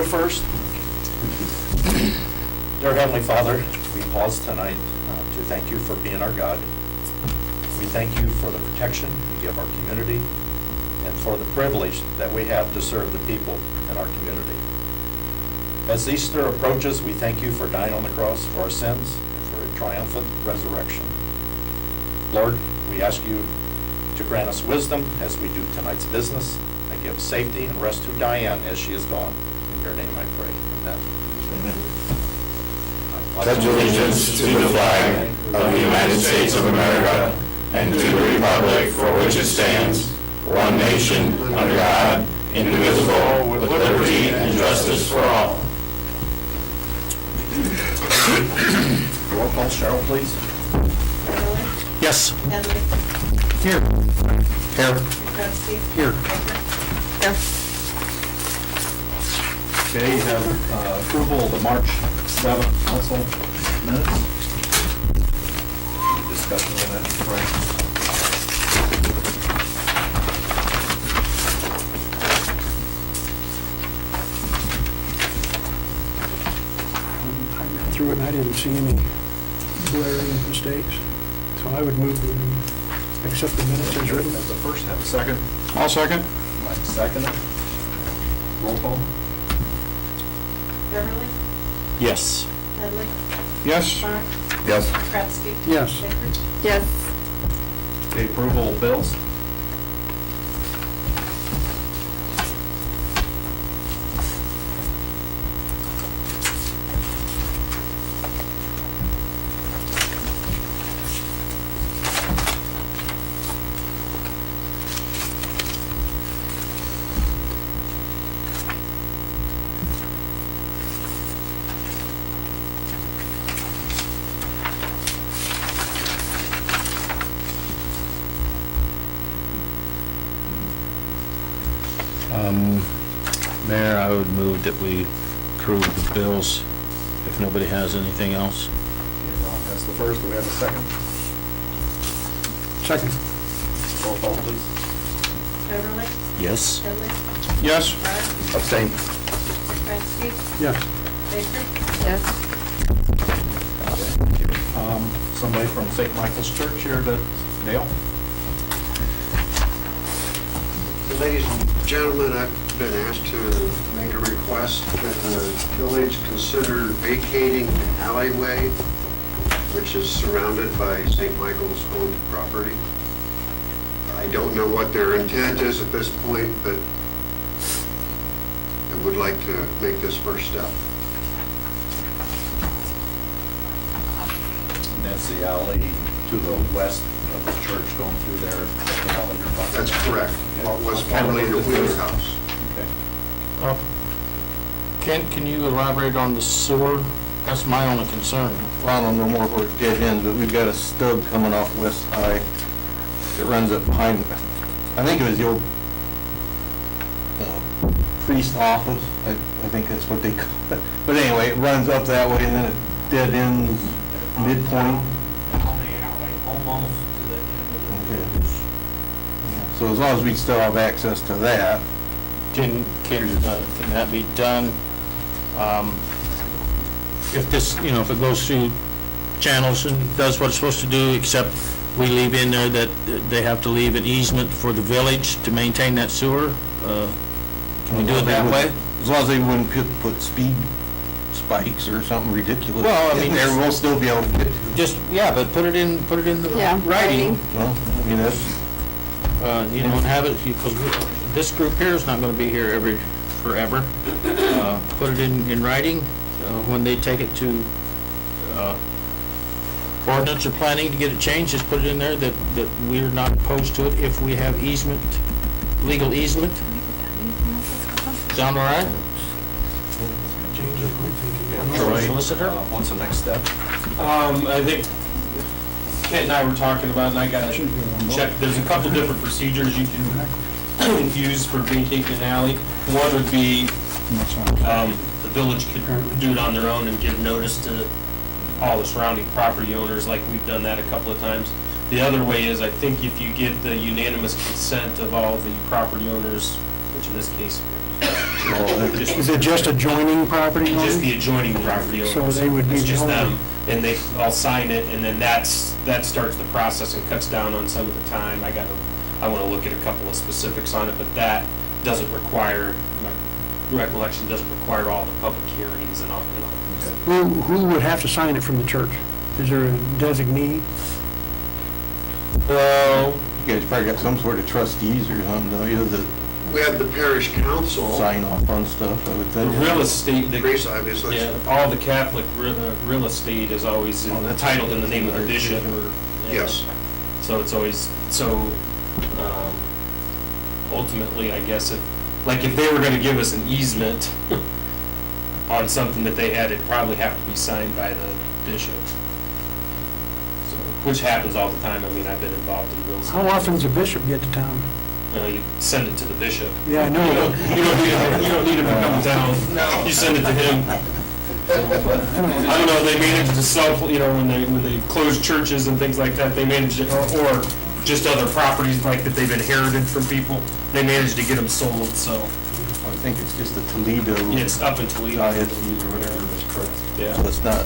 prayer first. Dear Heavenly Father, we pause tonight to thank you for being our God. We thank you for the protection you give our community and for the privilege that we have to serve the people in our community. As Easter approaches, we thank you for dying on the cross for our sins and for a triumphant resurrection. Lord, we ask you to grant us wisdom as we do tonight's business and give safety and rest to Diane as she is gone. In your name I pray. Amen. Amen. Pledge allegiance to the flag of the United States of America and to the republic for which it stands, one nation, under God, indivisible, with liberty and justice for all. Roll call, Cheryl, please. Yes. Headley. Here. Here. Kresge. Here. Here. Okay, you have approval of the March 7th council minutes. Any discussion on that, right? I read through it and I didn't see any glaring mistakes. So I would move to accept the minutes as written. As the first, have a second. I'll second. Mike, second. Roll call. Beverly. Yes. Headley. Yes. Mark. Yes. Kresge. Yes. Baker. Yes. Okay, approval of bills. Mayor, I would move that we approve the bills if nobody has anything else. Okay, Ron has the first. Do we have a second? Second. Roll call, please. Beverly. Yes. Headley. Yes. Mark. Abstain. Kresge. Yes. Baker. Yes. Somebody from St. Michael's Church here to Dale. Ladies and gentlemen, I've been asked to make a request that the village consider vacating the alleyway, which is surrounded by St. Michael's owned property. I don't know what their intent is at this point, but I would like to make this first step. And that's the alley to the west of the church going through there. That's correct. What was formerly the Wheeler House. Okay. Ken, can you elaborate on the sewer? That's my only concern. Well, I don't know more where it dead ends, but we've got a stub coming off West High that runs up behind, I think it was the old priest office. I think that's what they call it. But anyway, it runs up that way and then it dead ends midpoint. Almost to the end of Okay. So as long as we still have access to that. Can that be done? If this, if it goes through channels and does what it's supposed to do, except we leave in there that they have to leave an easement for the village to maintain that sewer, can we do it that way? As long as they wouldn't put speed spikes or something ridiculous. Well, I mean, there we'll still be able to get to it. Just, but put it in the Yeah, writing. Well, I mean, that's, You don't have it, because this group here is not gonna be here forever. Put it in writing, when they take it to, ordinance or planning to get it changed, just put it in there that we're not opposed to it if we have easement, legal easement. Sound all right? Troy, Solicitor? what's the next step? I think Kent and I were talking about, and I got to check, there's a couple different procedures you can use for vacating an alley. One would be, the village could do it on their own and give notice to all the surrounding property owners, like we've done that a couple of times. The other way is, I think if you get the unanimous consent of all the property owners, which in this case Is it just adjoining property Just owners? the adjoining property owners. So they would be It's just the them, owner. and they all sign it, and then that starts the process and cuts down on some of the time. I want to look at a couple of specifics on it, but that doesn't require, my recollection doesn't require all the public hearings and all. Who would have to sign it from the church? Is there a designee? Well, You guys probably got some sort of trustees or something, don't you, that We have the parish council. sign off on stuff, I would the think. real estate, Priest, obviously. yeah, all the Catholic real estate is always titled in the name of the bishop or. Yes. So it's always, ultimately, I guess, if they were gonna give us an easement on something that they had, it'd probably have to be signed by the bishop. So, which happens all the time. I mean, I've been involved in real estate. How often does a bishop get to town? You send it to the bishop. Yeah, I know. You don't need him to come to town. No. You send it to him. I don't know, they manage to sell, when they close churches and things like that, they manage to, or just other properties like that they've inherited from people, they manage to get them sold, so. I think it's just the Toledo. It's up in Toledo. Diocese or whatever. Yeah. So it's not.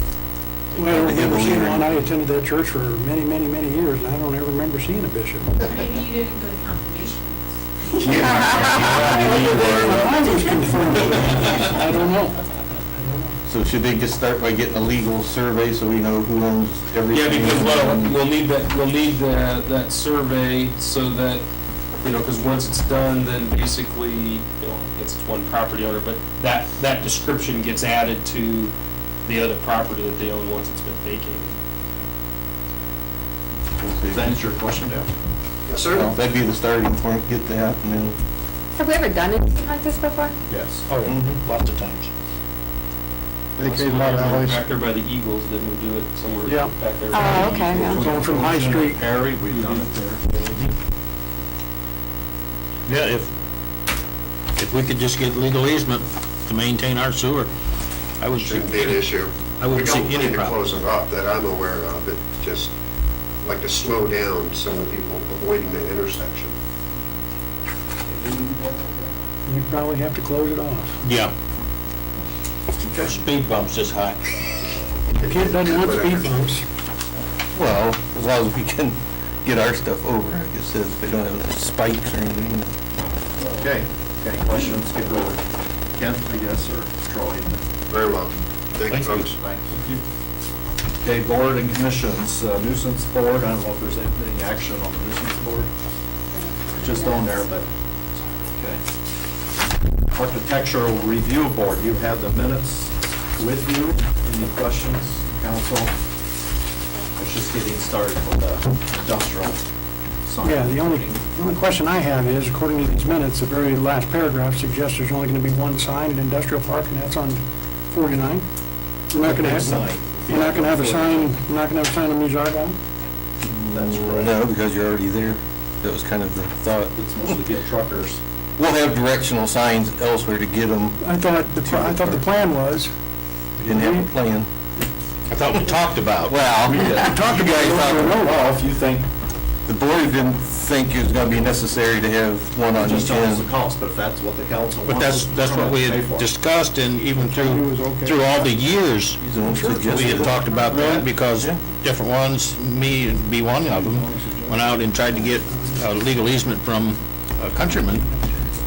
Well, I don't remember seeing heavily- one. I attended that church for many, many, many years, and I don't ever remember seeing a bishop. Maybe you didn't go to confirmation. I was confirmed. I don't know. So should they just start by getting a legal survey so we know who owns everything? Yeah, because, we'll need that survey so that, because once it's done, then basically, it's one property owner, but that description gets added to the other property that they own once it's been vacated. Does that answer your question, Dan? Yes, sir. Well, that'd be the starting point, get that, and then, Have we ever done anything like this before? Yes. Oh, yeah, lots of times. Vacate a lot of alleys. Back there by the Eagles, didn't we do it somewhere Yeah. back there? Oh, okay, yeah. Going from High Street. Perry, we've done it there. Yeah, if we could just get legal easement to maintain our sewer, I would see, Shouldn't be an issue. I wouldn't see We any don't plan to problem. close it up that I'm aware of, it just like to slow down some of the people avoiding that intersection. You probably have to close it off. Yeah. Speed bumps this high. The kid doesn't want speed bumps. well, as long as we can get our stuff over, like it says, if they don't have spikes or anything. Okay, any questions? Give it over to Kent, I guess, or Troy. Very well. Thank you, folks. Thanks. Okay, board and commissions, nuisance board, I don't know if there's any action on the nuisance board. Just on there, but, okay. Architectural review board, you have the minutes with you. Any questions, council? It's just getting started with the industrial sign. Yeah, the only question I have is, according to these minutes, the very last paragraph suggests there's only going to be one sign in industrial park, and that's on 49. We're not going to have, Sign. we're not going to have a sign, we're not going to have a sign on Muzard Island? That's correct. No, because you're already there. That was kind of the thought. It's mostly get truckers. We'll have directional signs elsewhere to get them. I thought the plan was, We didn't have a plan. I thought we talked about. Well, you guys thought, Well, if you think the board didn't think it was gonna be necessary to have one on just each tell us the end. cost, but if that's what the council wants. But that's what we pay for had it. discussed, and even It was okay. through all the years, You don't suggest we had it. talked about that, because Yeah. different ones, me and be one of them, went out and tried to get a legal easement from a countryman,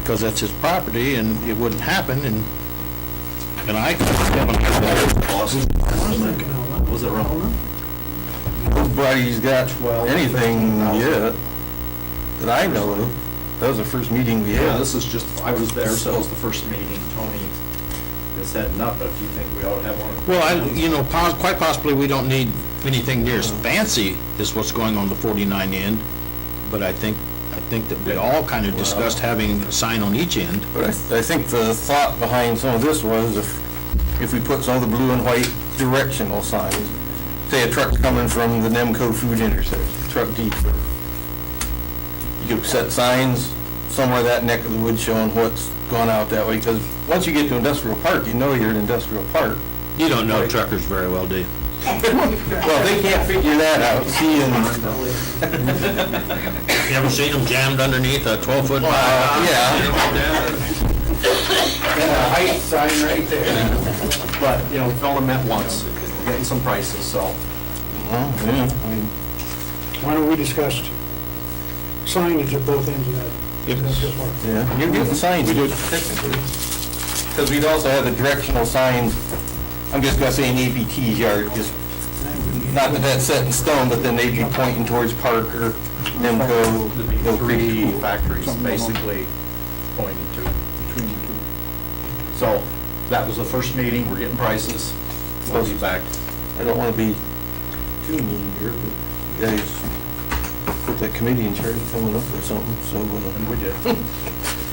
because that's his property, and it wouldn't happen, and I, Was it around? Nobody's got anything 12,000. yet that I know of. That was the first meeting we Yeah, had. this is just, I was there, so it was the first meeting. Tony is heading up, but if you think we ought to have one. well, quite possibly, we don't need anything near as fancy as what's going on the 49 end, but I think that we all kind of discussed having a sign on each end. But I think the thought behind some of this was if we put some of the blue and white directional signs, say a truck's coming from the Nemco food intersection, truck detour. You could set signs somewhere that neck of the woods showing what's gone out that way, because once you get to industrial park, you know you're in industrial park. You don't know truckers very well, do you? Well, they can't figure that out, seeing, You ever seen them jammed underneath a 12-foot? yeah. white sign right there. But, you know, we've only met once, we're getting some prices, so. Well, yeah, I mean, Why don't we discuss signage at both ends of that? industrial park? yeah, you're getting signs technically. Because we'd also have the directional signs, I'm just gonna say in APT's yard, just, not that that's set in stone, but then they'd be pointing towards Parker, Nimco, Mill Three Creek. factories basically pointing to. So, that was the first meeting, we're getting prices, we'll be back. I don't wanna be too mean here, but you guys put that committee in charge of coming up with something, so, And we did.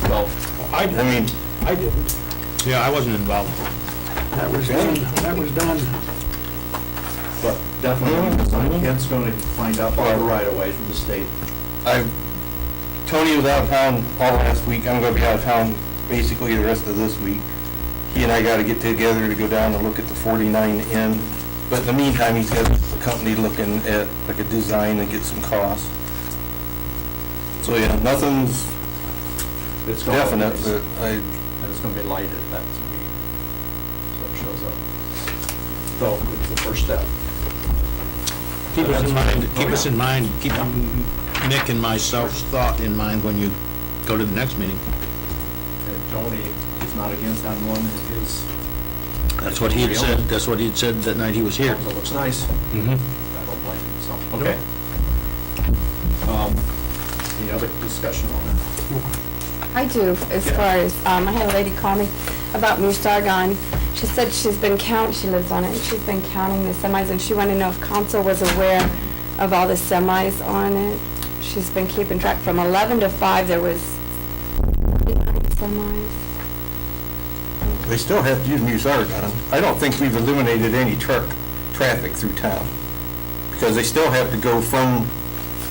Well, I mean, I didn't. Yeah, I wasn't involved. That was done. but definitely, Kent's gonna find out all the right away from the state. Tony was out of town all last week, I'm gonna be out of town basically the rest of this week. He and I gotta get together to go down and look at the 49 end, but in the meantime, he's got a company looking at like a design and get some costs. So, yeah, nothing's It's gonna be definite, nice. but And it's gonna be lighted, that's so it shows up. So, it's the first step. Keep us in mind, keep Nick and myself's thought in mind when you go to the next meeting. And Tony is not against on one, it is, That's what he had said, that's what he had said that night he was here. it looks nice. Mm-hmm. I don't blame him, so, okay. Any other discussion on that? I do, as far as, I had a lady call me about Moose Argonne. She said she's been she lives on it, and she's been counting the semis, and she wanted to know if council was aware of all the semis on it. She's been keeping track. From 11 to 5, there was 39 semis. they still have to use Musargon. I don't think we've eliminated any truck traffic through town, because they still have to go from,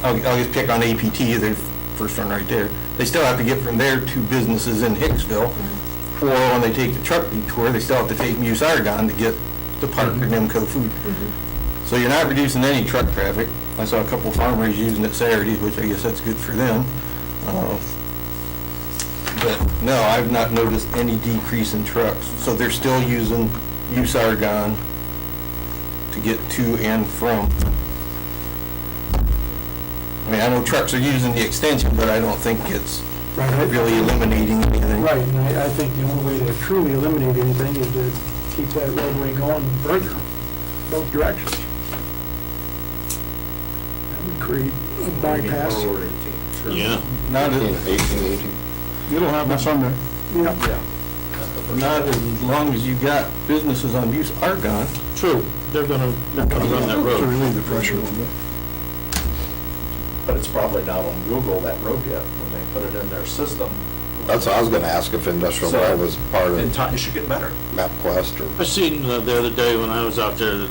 I'll just pick on APT, the first one right there. They still have to get from there to businesses in Hicksville, or when they take the truck detour, they still have to take Musargon to get to Parker and Nimco Food. So you're not reducing any truck traffic. I saw a couple farmers using it Saturday, which I guess that's good for them. But no, I've not noticed any decrease in trucks. So they're still using Musargon to get to and from. I mean, I know trucks are using the extension, but I don't think it's Right. really eliminating anything. Right, and I think the only way to truly eliminate anything is to keep that roadway going further, both directions. That would create a bypass. Forward 18, sure. Yeah. Not as, It'll happen Sunday. Yeah. Yeah. not as long as you got businesses on Musargon. True, they're gonna run that To road. relieve the pressure a little bit. But it's probably not on Google, that road yet, when they put it in their system. That's what I was gonna ask, if Industrial So, Drive was part In of time, it should get better. MapQuest or... I seen the other day when I was out there that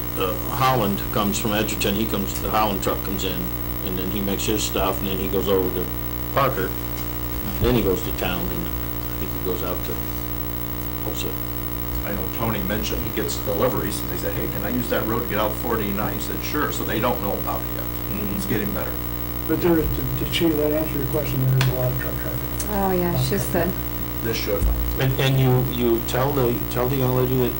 Holland comes from Edgerton, the Holland truck comes in, and then he makes his stuff, and then he goes over to Parker, then he goes to town, and I think he goes out to wholesale. I know Tony mentioned he gets deliveries, and they say, hey, can I use that road to get out 49? He said, sure, so they don't know about it yet. It's getting better. But there, to Sheila, that answer your question, there is a lot of truck traffic. Oh, yeah, she said. This should. And you tell the young lady that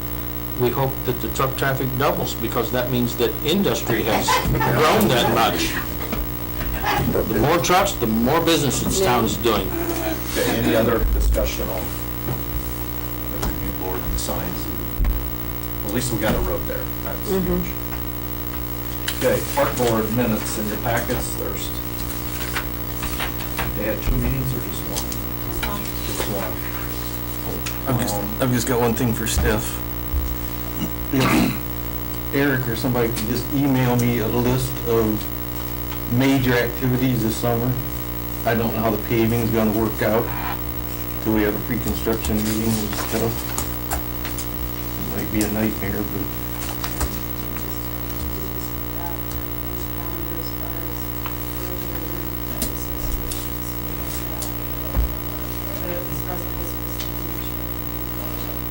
we hope that the truck traffic doubles, because that means that industry has grown that much. The more trucks, the more business this town is doing. Okay, any other discussion on the review board and the signs? At least we got a road there, that's huge. Okay, park board minutes in your packets, there's, they had 2 meetings or just one? Just one. I've just got one thing for Steph. If Eric or somebody could just email me a list of major activities this summer. I don't know how the paving's gonna work out till we have a pre-construction meeting and stuff. It might be a nightmare, but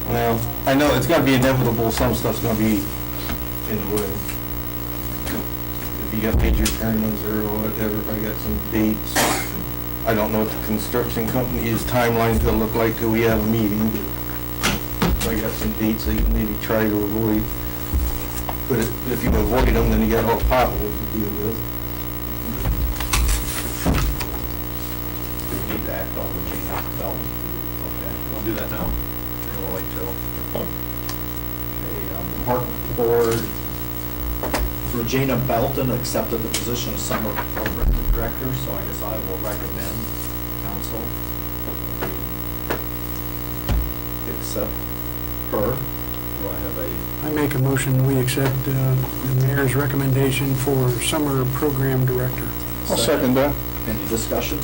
well, I know it's gonna be inevitable, some stuff's gonna be in the way. If you got major tournaments or whatever, I got some dates. I don't know what the construction company's timeline's gonna look like till we have a meeting, but some dates that you can maybe try to avoid. But if you avoid them, then you got all the potholes to deal with. Do we need to act on Regina Bell? Okay, we'll do that now? Or we'll wait till? Okay, the park board, Regina Belton accepted the position of summer program director, so I guess I will recommend council accept her. Do I have a, I make a motion, we accept the mayor's recommendation for summer program director. I'll second that. any discussion?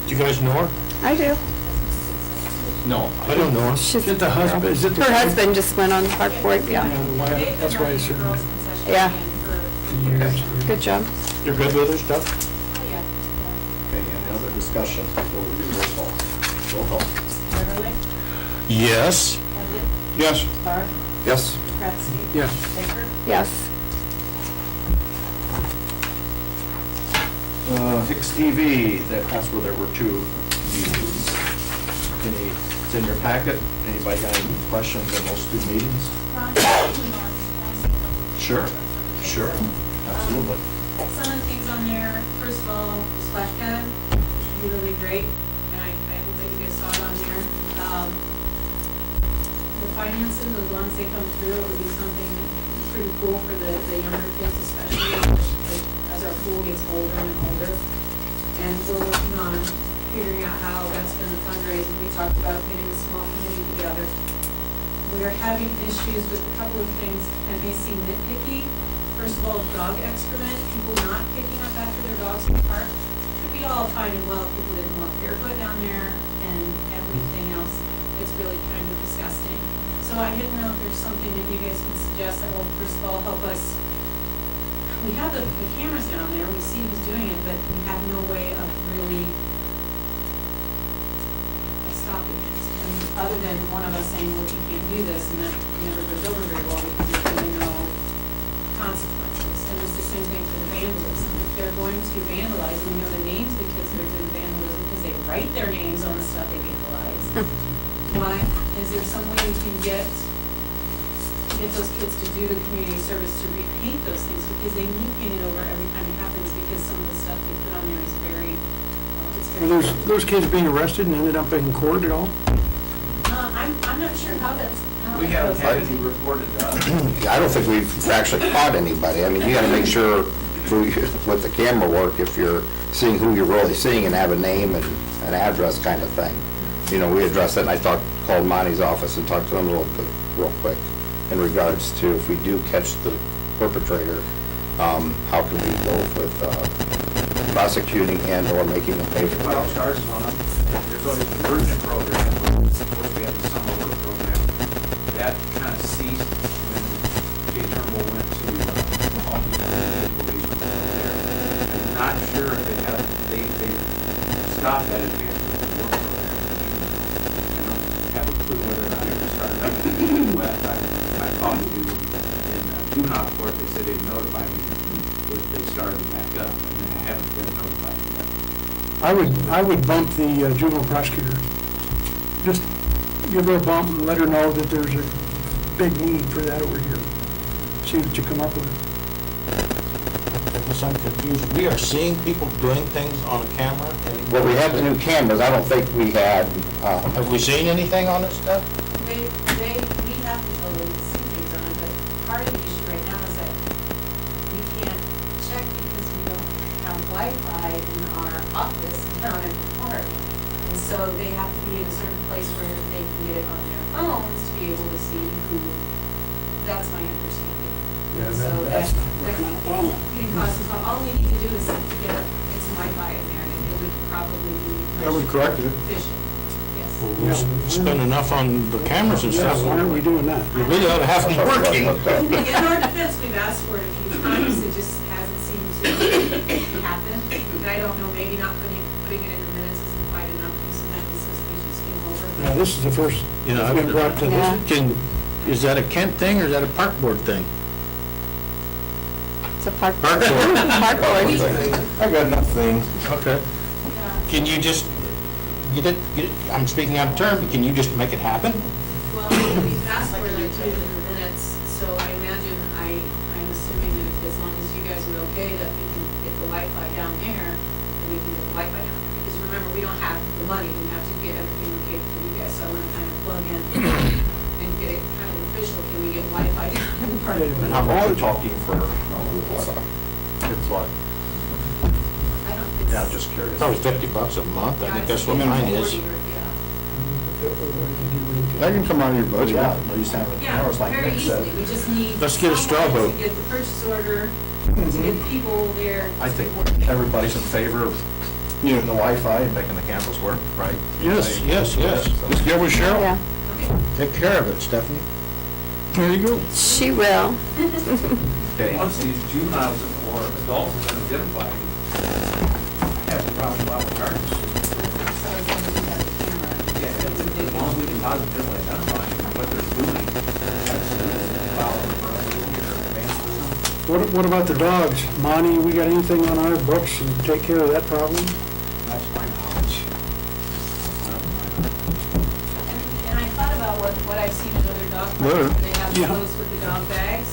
Do you guys know her? I do. No. I don't know her. She's, Is it the husband, is it the? her husband just went on the park board, Yeah, yeah. the wife, that's why I said Girls concession Yeah. stand for- years. Good job. You're good with her stuff? Oh, yeah. Okay, any other discussion before we do roll call? Roll call. Beverly? Yes. Evan? Yes. Barth? Yes. Kratzky? Yes. Baker? Yes. HIX-TV, that's where there were two meetings. It's in your packet. Anybody got any questions on those two meetings? Ron, can I ask you a couple of Sure, questions? sure, absolutely. Some of the things on there, first of all, the splash pad would be really great, and I hope that you guys saw it on there. The finances, as long as they come through, it would be something pretty cool for the younger kids especially, like, as our pool gets older and older. And we're working on figuring out how that's gonna fundraise, and we talked about getting a small committee together. We're having issues with a couple of things that may seem nitpicky. First of all, dog excrement, people not picking up after their dogs in the park. Could be all fine and well if people didn't walk barefoot down there and everything else. It's really kind of disgusting. So I didn't know if there's something that you guys can suggest that will, first of all, help us. We have the cameras down there, we see who's doing it, but we have no way of really stopping it. And other than one of us saying, look, you can't do this, and that never goes over very well because there's really no consequences. And it's the same thing for the vandalism. If they're going to vandalize, and we know the names of the kids that are doing vandalism because they write their names on the stuff they vandalize. Why, is there some way we can get those kids to do the community service to repaint those things, because they need painted over every time it happens, because some of the stuff they put on there is very, it's Were very. those kids being arrested and ended up in court at all? I'm not sure how that's, how We that haven't goes. had any reported, I don't think we've actually caught anybody. I mean, you gotta make sure through, with the camera work, if you're seeing who you're really seeing and have a name and an address kind of thing. You know, we addressed it, and I called Monty's office and talked to them real quick in regards to if we do catch the perpetrator, how can we go with prosecuting and or making them pay for Well, it? starts on, there's always the conversion program, which is supposed to be the summer work program. That kind of ceased when Jay Turnbull went to Milwaukee, the police went there. I'm not sure if they stopped that advanced work program. I don't have a clue whether or not it ever started up. West, I talked to in juvenile court, they said they notified me if they started back up, and I haven't been notified yet. I would bump the juvenile prosecutor. Just give her a bump and let her know that there's a big need for that over here. See what you come up with. I guess I'm confused. We are seeing people doing things on a camera? and- Well, we have the new cameras. I don't think we had, Have we seen anything on this stuff? We have the ability to see things on it, but part of the issue right now is that we can't check because we don't have Wi-Fi in our office down in the park. And so they have to be in a certain place where they can get it on their phones to be able to see who, that's my understanding. Yeah, So that's that not working out well. can cause us, all we need to do is to get some Wi-Fi in there, and it would probably be. That would correct it. Efficient, yes. We spend enough on the cameras and Yeah, stuff. why aren't we doing that? We really ought to have them working. In our defense, we've asked for it a few times, it just hasn't seemed to happen. And I don't know, maybe not putting it in the minutes isn't quite enough, because sometimes those things just skim over. Yeah, this is the first, You know, it's been brought to Yeah. this. Is that a Kent thing or is that a park board thing? It's a park. Park board. Park board. I got enough things. Okay. Yeah. Can you just get it, I'm speaking out of turn, but can you just make it happen? Well, we passed for like 2 in the minutes, so I imagine, I'm assuming that as long as you guys are okay, that we can get the Wi-Fi down there, and we can get the Wi-Fi down there, because remember, we don't have the money, we have to get everything okay for you guys, so I wanna kind of plug in and get it kind of official, can we get Wi-Fi down in the park? And how much are we talking for, it's what? I don't think. Yeah, just curious. Probably $50 a month, I think that's what Yeah, mine it's is. 40 or- yeah. That can come out of your budget. Yeah, at least have it, Yeah, like very Nick said. easily, we just need. Let's get a straw someone vote. To get the purchase order, to get people there. I to think work. everybody's in favor of using the Wi-Fi and making the cameras work, right? Yes, yes, yes. Just get with Cheryl. Yeah, Okay. Take care of it, Stephanie. There you go. she will. Okay. Once these juveniles or adults have been identified, I have a problem with cars. So as long as we have the camera. As long as we can positively identify what they're doing, that's following or What about the dogs? Monty, we got anything on our books to take care of that problem? that's my knowledge. And I thought about what I've seen in other dog parks, There. where they have Yeah. those with the dog bags,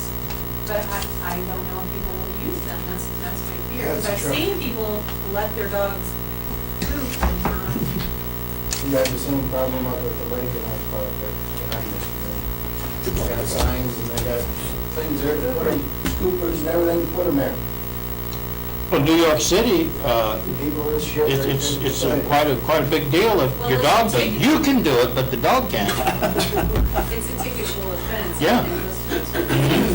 but I don't know if people will use them, that's my fear. Because I've seen people let their dogs poop and not. You got the same problem up at the lake in our park behind us. They got signs and they got things there, to put 'em, scoopers and everything to put them there. Well, New York City, People is shit. it's quite a big deal if your dog does. You can do it, but the dog can't. It's a ticketable offense. Yeah.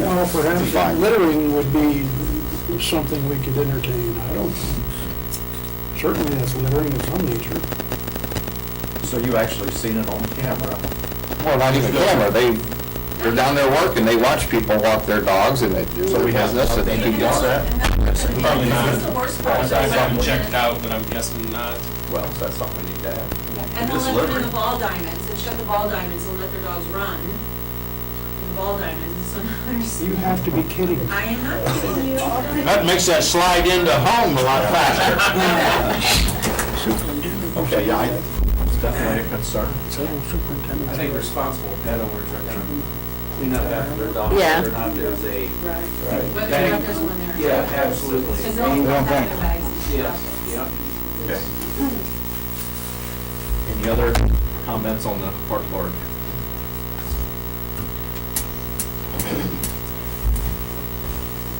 Well, perhaps littering would be something we could entertain. I don't, certainly that's littering of some nature. So you actually seen it on camera? Well, not even camera, they're down there working, they watch people walk their dogs and they do So we their have business and nothing they against get that? Probably not. That's the worst part. I haven't checked out, but I'm guessing not. Well, that's something we need to add. And It they'll is let them in littering. the ball diamonds, and shut the ball diamonds, and let their dogs run in the ball diamonds, so now there's. You have to be kidding. I am not kidding you. That makes that slide into home a lot faster. Okay, yeah, it's definitely a concern. I think responsible pet owners are gonna clean up after their dogs, Yeah. whether or not there's a. Right. Right. Whether or not there's one there. Yeah, absolutely. Because they'll put that in their bags. Yes, yeah. Okay. Any other comments on the park board?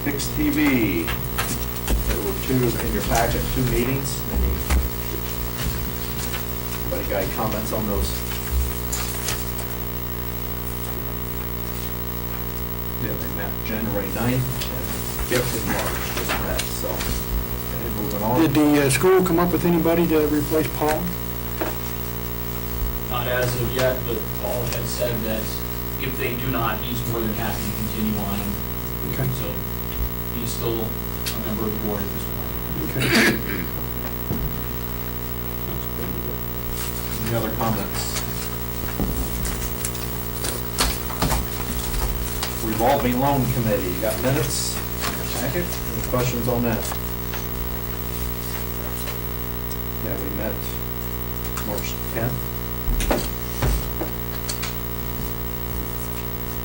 HIX-TV, there were two in your packet, 2 meetings. Anybody got any comments on those? Yeah, they met January 9th and 5th in March, just met, so, okay, moving on. Did the school come up with anybody to replace Paul? Not as of yet, but Paul has said that if they do not, he's more than happy to continue on. Okay. So he's still a member of the board at this point. Okay. Any other comments? Revolving Loan Committee, you got minutes in your packet? Any questions on that? Yeah, we met March 10th.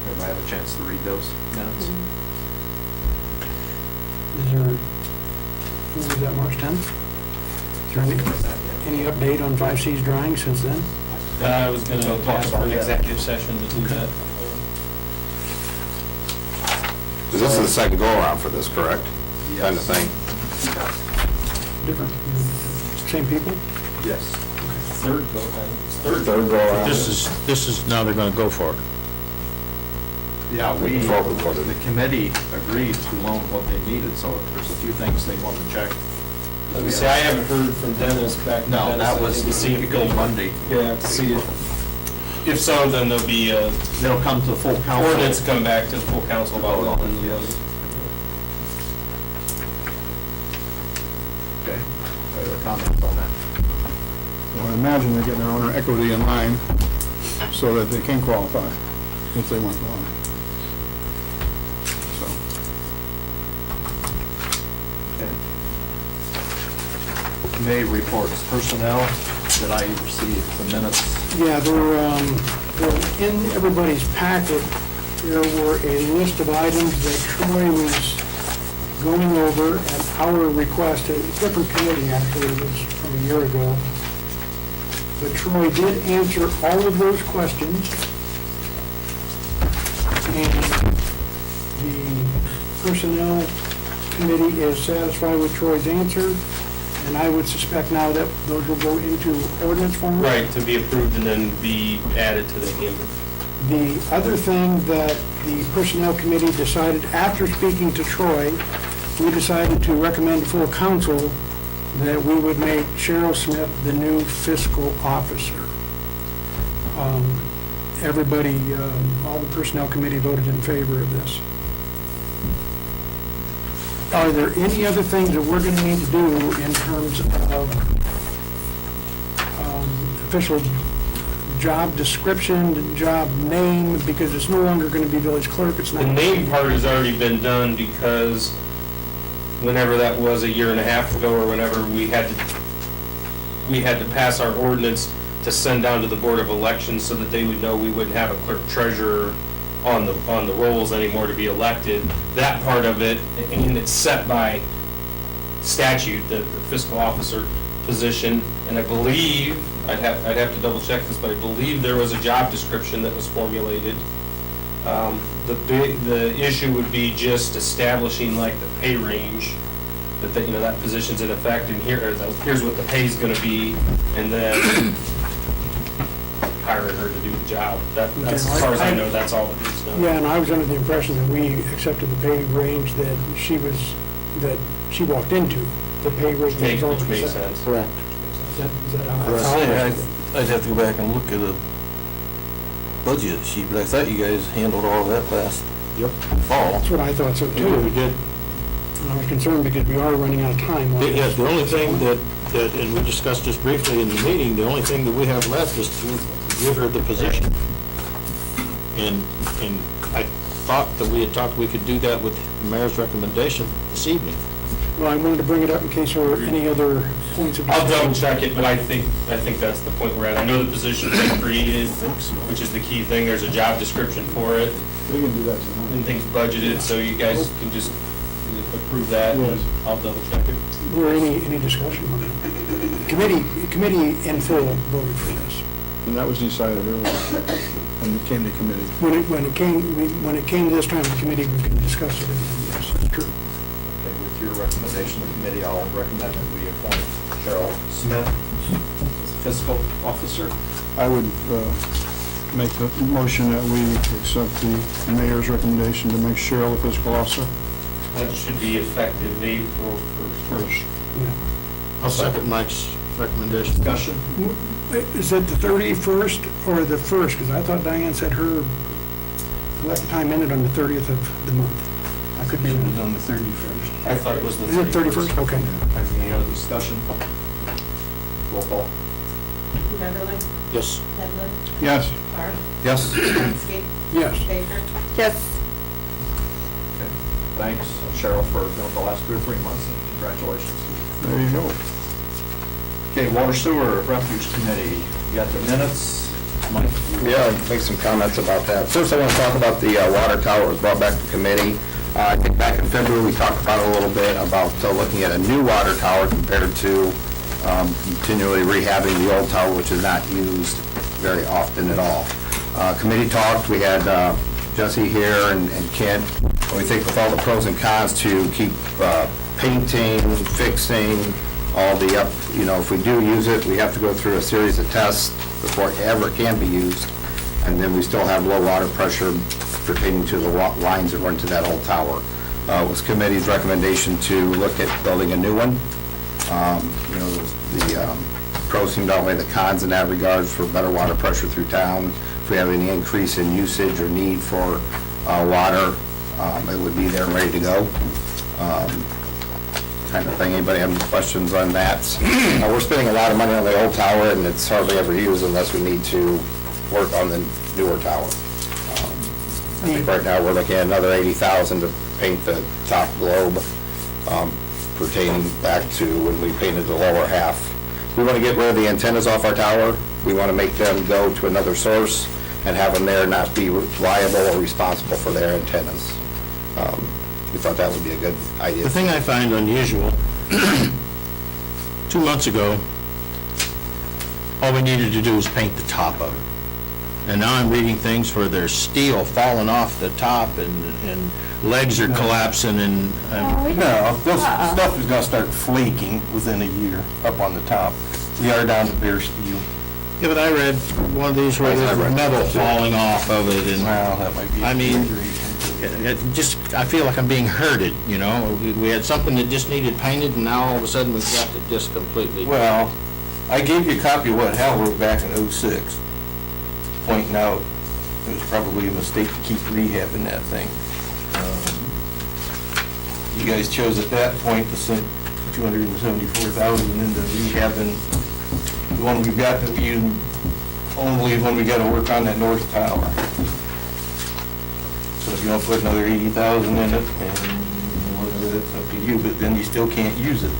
Everybody have a chance to read those minutes? Is there, when was that, March 10th? Is there any update on 5C's drying since then? I was gonna We'll talk ask about for an that. executive session to do that. This is the second go-around for this, correct? Kind of thing. Different, same people? Yes. Third go-around. This is, now they're gonna go for it. Yeah, we, Forward for the committee agreed to loan what they needed, so there's a few things they want to check. Let me say, I haven't heard from Dennis back. to No, Dennis, that I was, think, to see if go they- Monday. Yeah, to see if so, then there'll be a They'll come to the full council. ordinance come back to the full council about loaning the money. Okay, any other comments on that? Well, I imagine they're getting their own equity in line so that they can qualify if they want the loan. So, Committee reports, personnel, did I receive the minutes? Yeah, there, In everybody's packet, there were a list of items that Troy was going over at our request, a different committee actually, it was from a year ago. But Troy did answer all of those questions. And the Personnel Committee is satisfied with Troy's answer. And I would suspect now that those will go into ordinance form. Right, to be approved and then be added to the handbook. The other thing that the Personnel Committee decided, after speaking to Troy, we decided to recommend to full council that we would make Cheryl Smith the new fiscal officer. Everybody, all the Personnel Committee voted in favor of this. Are there any other things that we're going to need to do in terms of official job description, job name, because it's no longer going to be village clerk, it's not. The name part has already been done because whenever that was, a year and a half ago, or whenever we had to pass our ordinance to send down to the Board of Elections so that they would know we wouldn't have a clerk treasurer on the rolls anymore to be elected. That part of it, and it's set by statute, the fiscal officer position, and I believe, I'd have to double check this, but I believe there was a job description that was formulated. The issue would be just establishing like the pay range, that position's in effect, and here's what the pay's gonna be, and then hiring her to do the job. That's, as far as I know, that's all that needs done. Yeah, and I was under the impression that we accepted the pay range that she walked into, the pay range. Which makes sense. Correct. Is that how? I'd have to go back and look at a budget sheet, but I thought you guys handled all of that last fall. That's what I thought so too. We did. And I was concerned because we are running out of time. Yeah, the only thing that, and we discussed this briefly in the meeting, the only thing that we have left is to give her the position. And I thought that we had talked, we could do that with the mayor's recommendation this evening. Well, I wanted to bring it up in case there were any other points of. I'll double check it, but I think that's the point we're at. I know the position's been created, which is the key thing. There's a job description for it. We can do that tonight. And things budgeted, so you guys can just approve that. Yes. I'll double check it. Were any discussion on it? Committee in full voted for this. And that was decided earlier when it came to committee. When it came this time, the committee was going to discuss it, and yes, that's true. Okay, with your recommendation, the committee, I'll recommend that we appoint Cheryl Smith as fiscal officer. I would make the motion that we accept the mayor's recommendation to make Cheryl the fiscal officer. That should be effective April 1st. I'll second Mike's recommendation. Discussion? Is it the 31st or the 1st? Because I thought Diane said her elect time ended on the 30th of the month. I could be wrong. On the 31st. I thought it was the Is it 31st? Okay. Any other discussion? Roll call. Beverly? Yes. Headley? Yes. Clark? Yes. Hetzke? Yes. Baker? Yes. Okay. Thanks, Cheryl, for the last 2 or 3 months, and congratulations. There you go. Okay, Water Sewer Refuge Committee, you got the minutes, Mike? Yeah, I'll make some comments about that. First, I want to talk about the water tower that was brought back to committee. I think back in February, we talked about it a little bit, about looking at a new water tower compared to continually rehabbing the old tower, which is not used very often at all. Committee talked, we had Jesse here and Kent, and we think with all the pros and cons to keep painting, fixing, all the if we do use it, we have to go through a series of tests before it ever can be used. And then we still have low water pressure pertaining to the lines that run to that old tower. It was committee's recommendation to look at building a new one. The pros seem to outweigh the cons in that regard for better water pressure through town. If we have any increase in usage or need for water, it would be there and ready to go. Kind of thing. Anybody have any questions on that? We're spending a lot of money on the old tower, and it's hardly ever used unless we need to work on the newer tower. I think right now we're looking at another $80,000 to paint the top globe, pertaining back to when we painted the lower half. We want to get rid of the antennas off our tower. We want to make them go to another source and have them there not be liable or responsible for their antennas. We thought that would be a good idea. The thing I find unusual, 2 months ago, all we needed to do was paint the top of it. And now I'm reading things where there's steel falling off the top and legs are collapsing and, No, this stuff is gonna start flaking within a year up on the top. We are down to bare steel. yeah, but I read one of these where there's metal falling off of it and, Well, that might be. I mean, I feel like I'm being herded, you know? We had something that just needed painted and now all of a sudden we've got it just completely. Well, I gave you a copy of what Hal wrote back in '06, pointing out it was probably a mistake to keep rehabbing that thing. You guys chose at that point to sink $274,000 into rehabbing the one we've got that we use only when we gotta work on that north tower. So if you want to put another 80,000 in it, and whatever, that's up to you, but then you still can't use it.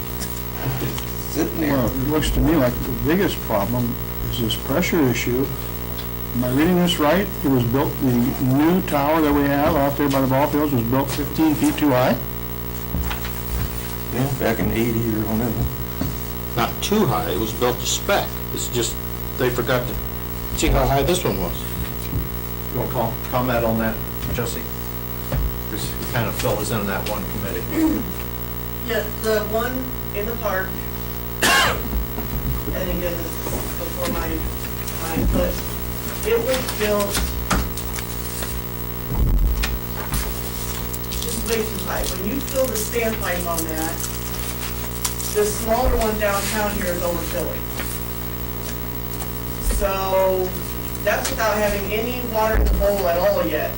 It's sitting there. Well, it looks to me like the biggest problem is this pressure issue. Am I reading this right? It was built, the new tower that we have out there by the ball fields was built 15 feet too high? Yeah, back in '80 or whenever. Not too high, it was built to spec. It's just, they forgot to see how high this one was. You want to comment on that, Jesse? Because you kind of filled us in on that one committee. Yeah, the one in the park, and again, this is before my input, it was built just way too high. When you fill the standpipe on that, the smaller one downtown here is overfilling. So that's without having any water in the bowl at all yet.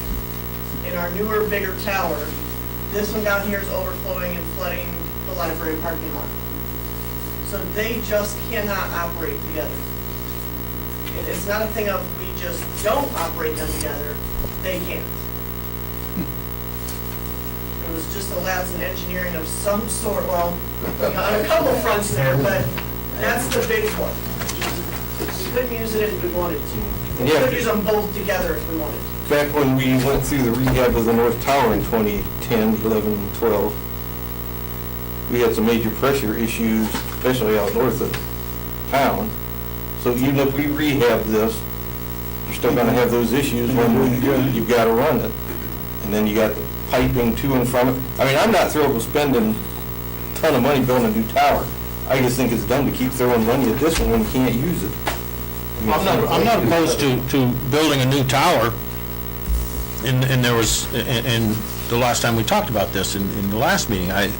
In our newer, bigger tower, this one down here is overflowing and flooding the library parking lot. So they just cannot operate together. It's not a thing of we just don't operate them together, they can't. It was just a lapse in engineering of some sort, well, on a couple fronts there, but that's the big one. We couldn't use it if we wanted to. We could use them both together if we wanted to. Back when we went through the rehab of the North Tower in 2010, 11, 12, we had some major pressure issues, especially out north of town. So even if we rehab this, you're still gonna have those issues when you've gotta run it. And then you got the piping to and from it. I mean, I'm not thrilled with spending a ton of money building a new tower. I just think it's dumb to keep throwing money at this one when you can't use it. I'm not opposed to building a new tower. And there was, and the last time we talked about this in the last meeting, I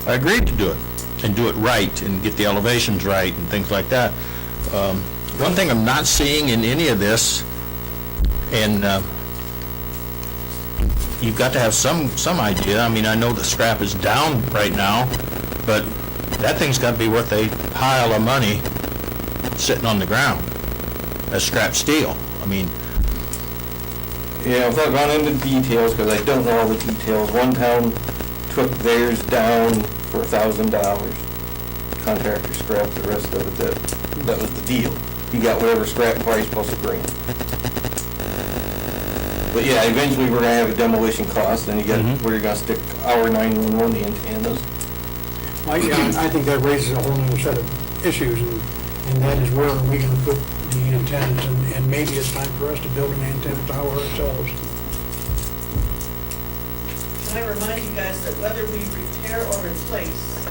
agreed to do it and do it right and get the elevations right and things like that. One thing I'm not seeing in any of this, and you've got to have some idea. I mean, I know the scrap is down right now, but that thing's got to be worth a pile of money sitting on the ground as scrap steel. I mean, yeah, without going into details, because I don't know all the details, one town took theirs down for $1,000. Contractor scrapped the rest of it. That was the deal. You got whatever scrap price plus $1,000. But yeah, eventually we're gonna have a demolition cost, and you got where you're gonna stick our 911 antennas. I think that raises a whole other set of issues, and that is where are we gonna put the antennas, and maybe it's time for us to build an antenna tower ourselves. Can I remind you guys that whether we repair or replace,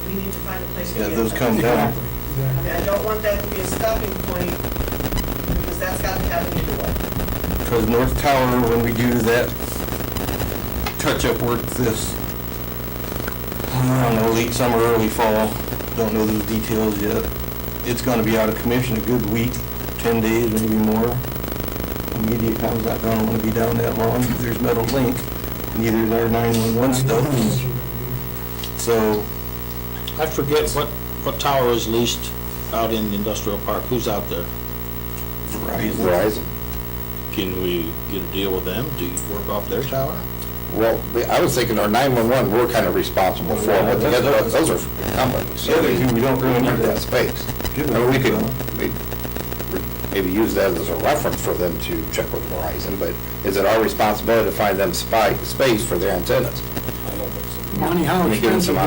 we need to find a place to Yeah, get those them. come down. I mean, I don't want that to be a stopping point, because that's got to happen either way. Because North Tower, when we do that touch-up work this, I don't know, late summer, early fall, don't know those details yet. It's gonna be out of commission a good week, 10 days, maybe more. The MediaCom's not gonna wanna be down that long. There's Metal Link, neither is our 911 stuff. So, I forget what tower is leased out in the industrial park. Who's out there? Verizon. Can we get a deal with them? Do you work off their tower? Well, I was thinking our 911, we're kind of responsible for, but those are companies. the other two, we don't really need that that. space. I mean, we could maybe use that as a reference for them to check with Verizon, but is it our responsibility to find them space for their antennas? Monty, how Can you give them some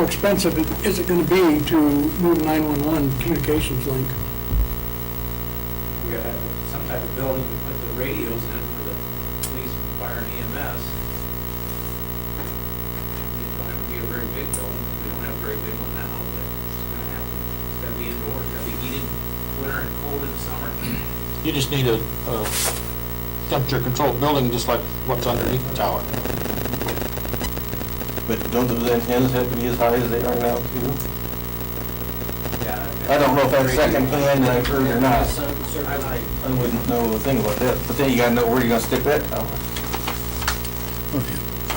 expensive is it gonna be to move 911 communications link? We gotta have some type of building to put the radios in for the police, fire, and EMS. It don't have to be a very big building, we don't have a very big one now, but it's gotta be indoors, it's gotta be heated winter and cold in the summer. You just need a temperature-controlled building, just like what's underneath the tower. But don't those antennas have to be as high as they are now too? Yeah. I don't know if that's secondhand that I've heard or not. I I wouldn't know a thing about that, but then you gotta know where you're gonna stick that tower.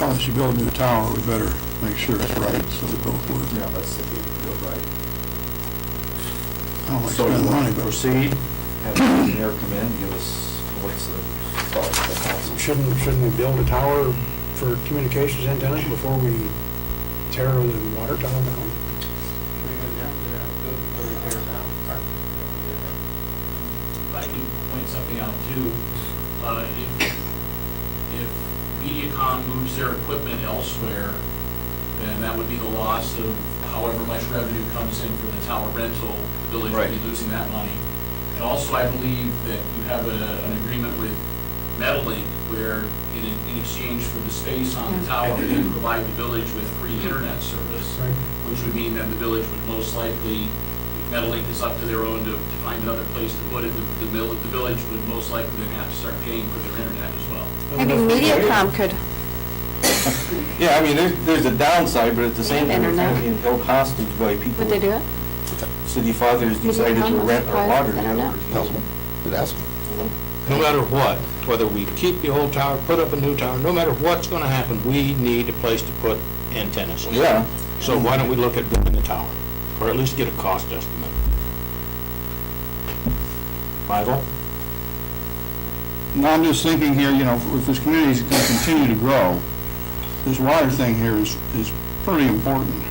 Unless you build a new tower, we better make sure it's right, so they both work. Yeah, that's the deal, right. I don't like So you spending want money, to but proceed, have the engineer come in, give us, what's the thoughts of the council? Shouldn't we build a tower for communications antennas before we tear the water tower down? If I can point something out too, if MediaCom moves their equipment elsewhere, then that would be the loss of however much revenue comes in for the tower rental, the village would be losing that money. And also, I believe that you have an agreement with Metalink where in exchange for the space on the tower, they provide the village with free internet service, which would mean that the village would most likely, if Metalink is up to their own to find another place to put it, the village would most likely then have to start paying for their internet as well. Maybe MediaCom could. Yeah, I mean, there's a downside, but at the same time, it's Internet. kind of being held hostage by people. Would they do it? City fathers decided to rent our water Internet. towers. That's No matter what, whether we keep the old tower, put up a new tower, no matter what's gonna happen, we need a place to put antennas. Yeah. So why don't we look at building a tower, or at least get a cost estimate? Michael? no, I'm just thinking here, you know, if this community is gonna continue to grow, this water thing here is pretty important.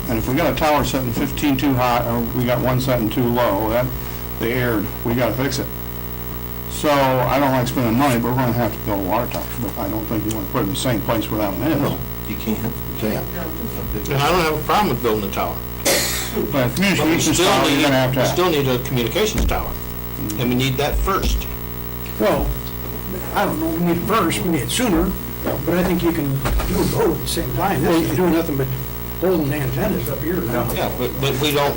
And if we got a tower setting 15 too high, or we got one setting too low, that, they erred, we gotta fix it. So, I don't like spending money, but we're gonna have to build a water tower, but I don't think you wanna put it in the same place where that one is. You can't. And I don't have a problem with building a tower. But a communications tower, you're gonna have to We have. still need a communications tower, and we need that first. Well, I don't know, we need it first, we need it sooner, but I think you can do both at the same time. This is doing nothing but holding the antennas up here. Yeah, but we don't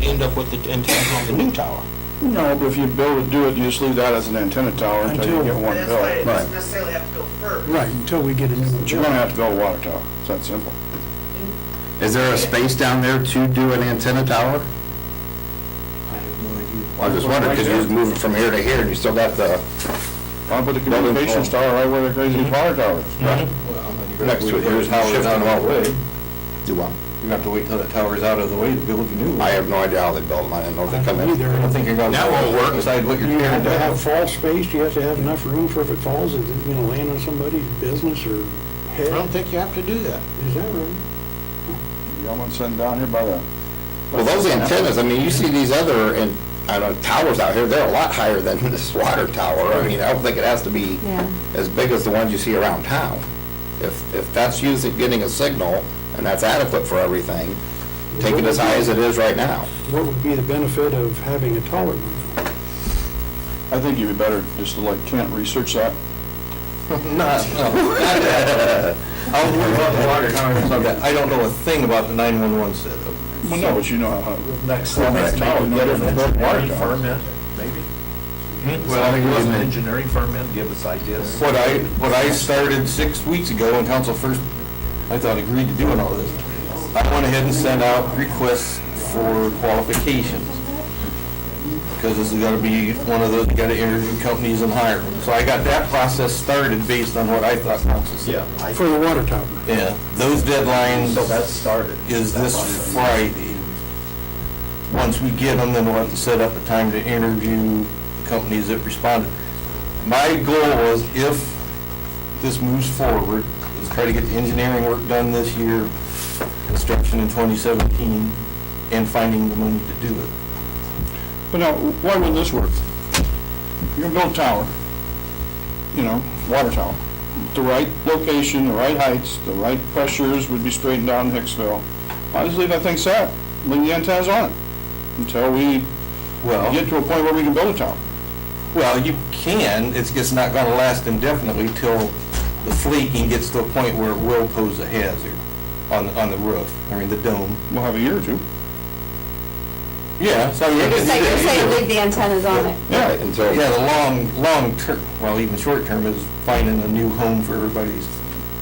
end up with the antennas on the new tower. No, but if you build it, do it, you just leave that as an antenna tower until you get one That's why it built. doesn't necessarily have to go first. Right, until we get a new one. But you're gonna have to build a water tower, it's that simple. Is there a space down there to do an antenna tower? I have no idea. Well, I just wondered, because you just move it from here to here, and you still got the, I'll put the communications tower right where the crazy water tower is. right, next to it, here's Tower's out of the way. do what? You have to wait till that tower's out of the way to build a new one. I have no idea how they built them, I didn't know if they come in. I don't think you're gonna. That won't work. Decide what you're You have tearing to have down. fall space, you have to have enough room for if it falls, is it gonna land on somebody's business or I head? don't think you have to do that. Is that right? You got one sitting down here by the. Well, those antennas, I mean, you see these other, and, I don't know, towers out here, they're a lot higher than this water tower. I mean, I don't think it has to be Yeah. as big as the ones you see around town. If that's using, getting a signal, and that's adequate for everything, take it as high as it is right now. What would be the benefit of having a taller one? I think you'd be better just to let Kent research that. Not that. I'll worry about the water tower and stuff. I don't know a thing about the 911 setup. Well, no, but you know how. Next Well, next tower, meeting, get get it an from the water engineering tower. firm in, maybe? Well, Well, there was an engineering firm in, give us ideas. What I started 6 weeks ago when council first, I thought, agreed to doing all this, I went ahead and sent out requests for qualifications. Because this is gonna be one of those, you gotta interview companies and hire them. So I got that process started based on what I thought council said. Yeah, For the water tower. Yeah, those deadlines so that started. is this Friday. Once we get them, then we'll have to set up a time to interview the companies that responded. My goal was, if this moves forward, is try to get the engineering work done this year, construction in 2017, and finding the money to do it. But now, why wouldn't this work? You're gonna build a tower, water tower. The right location, the right heights, the right pressures would be straightened out in Hicksville. I just leave that thing set, leave the antennas on it, until we get to a point where we can build a tower. Well, you can, it's just not gonna last indefinitely till the flaking gets to a point where it will pose a hazard on the roof, the dome. We'll have a year or two. Yeah, so you're You're saying leave the antennas on it. Yeah, until. Yeah, the long term, well, even short term is finding a new home for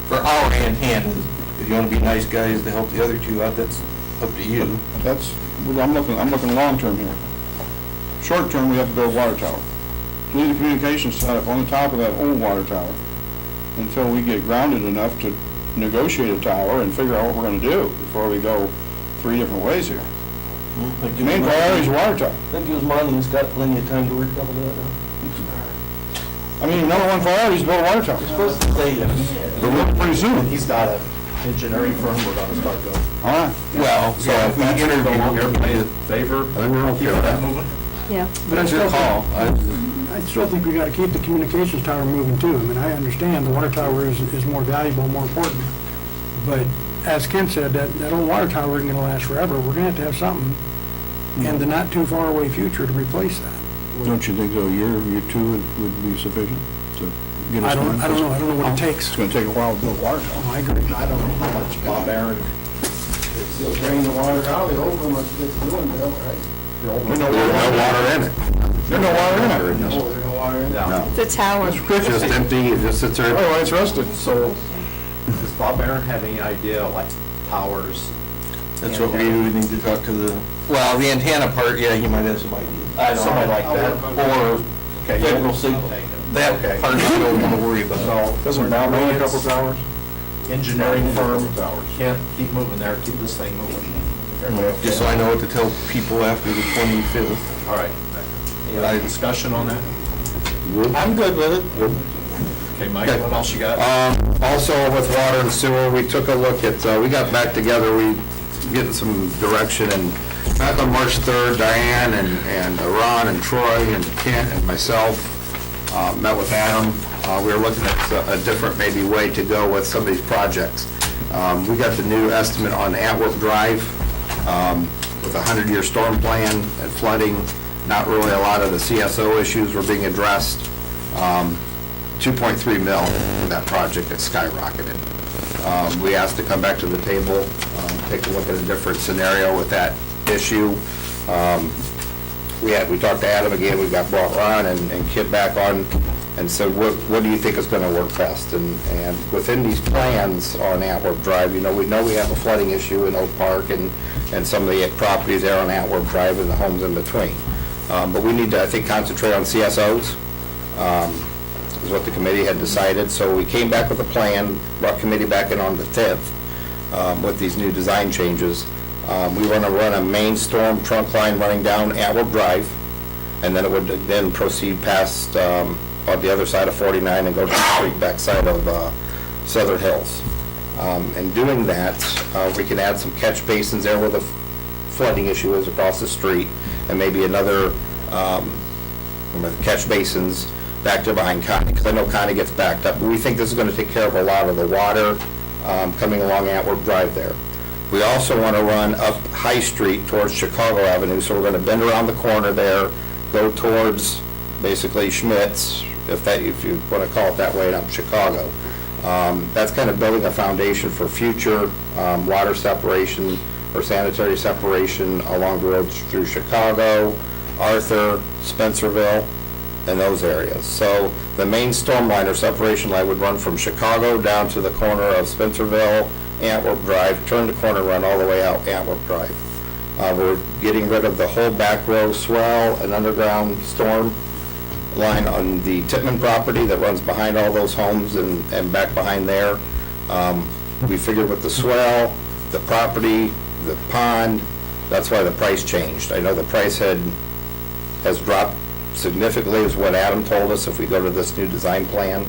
for our antennas. If you wanna be nice guys to help the other two out, that's up to you. I'm looking long term here. Short term, we have to build a water tower. Leave the communications set up on the top of that old water tower until we get grounded enough to negotiate a tower and figure out what we're gonna do before we go 3 different ways here. The main priority is water tower. I think Monty's got plenty of time to work double that out. Number one priority is to build a water tower. Supposed to say, Pretty soon. He's got an engineering firm we're gonna start going. All right. well, so if we interview, Everybody in favor? I think we're okay with that moving. Yeah. But I that's your still call. I still think we gotta keep the communications tower moving too. I understand the water tower is more valuable, more important. But as Ken said, that old water tower isn't gonna last forever. We're gonna have something in the not too far away future to replace that. Don't you think a year or 2 would be sufficient to get us I don't know what it takes. It's gonna take a while to build a water tower. I agree. I don't know how much Bob Aaron, You'll drain the water out, the old one must get doing, right? There's no water in it. There's no water in it. Oh, there's no water in it? no. It's a tower. It's just empty, it just sits there. Oh, it's rusted. So, does Bob Aaron have any idea, like towers? That's what we would need to talk to the antenna part, yeah, he might have some ideas. Something like that? Or Okay, federal yeah. signal. That part you don't want to worry about. So, Doesn't Bob own a couple towers? engineering firm, can't keep moving there, keep this thing moving. Just so I know what to tell people after the 25th. All right. Any other discussion on that? I'm good with it. Okay, Mike, what else you got? Also with water and sewer, we took a look at, we got back together, we getting some direction, and back on March 3rd, Diane and Ron and Troy and Kent and myself met with Adam. We were looking at a different maybe way to go with some of these projects. We got the new estimate on Antwerp Drive with a 100-year storm plan and flooding. Not really a lot of the CSO issues were being addressed. 2.3 mil for that project that skyrocketed. We asked to come back to the table, take a look at a different scenario with that issue. We talked to Adam again, we got brought Ron and Kit back on, and said, what do you think is gonna work best? And within these plans on Antwerp Drive, we know we have a flooding issue in Oak Park and some of the properties there on Antwerp Drive and the homes in between. But we need to, I think, concentrate on CSOs, is what the committee had decided. So we came back with a plan, brought committee back in on the 10th with these new design changes. We want to run a main storm trunk line running down Antwerp Drive, and then it would then proceed past on the other side of 49 and go to the street backside of Southern Hills. In doing that, we can add some catch basins there where the flooding issue is across the street, and maybe another catch basins back there behind Connie, because I know Connie gets backed up. But we think this is going to take care of a lot of the water coming along Antwerp Drive there. We also want to run up High Street towards Chicago Avenue, so we're going to bend around the corner there, go towards basically Schmitz, if you want to call it that way, and up Chicago. That's kind of building a foundation for future water separation or sanitary separation along the roads through Chicago, Arthur, Spencerville, and those areas. So the main storm line or separation line would run from Chicago down to the corner of Spencerville, Antwerp Drive, turn the corner, run all the way out Antwerp Drive. We're getting rid of the whole back row swell and underground storm line on the Tittman property that runs behind all those homes and back behind there. We figured with the swell, the property, the pond, that's why the price changed. I know the price has dropped significantly, is what Adam told us, if we go to this new design plan.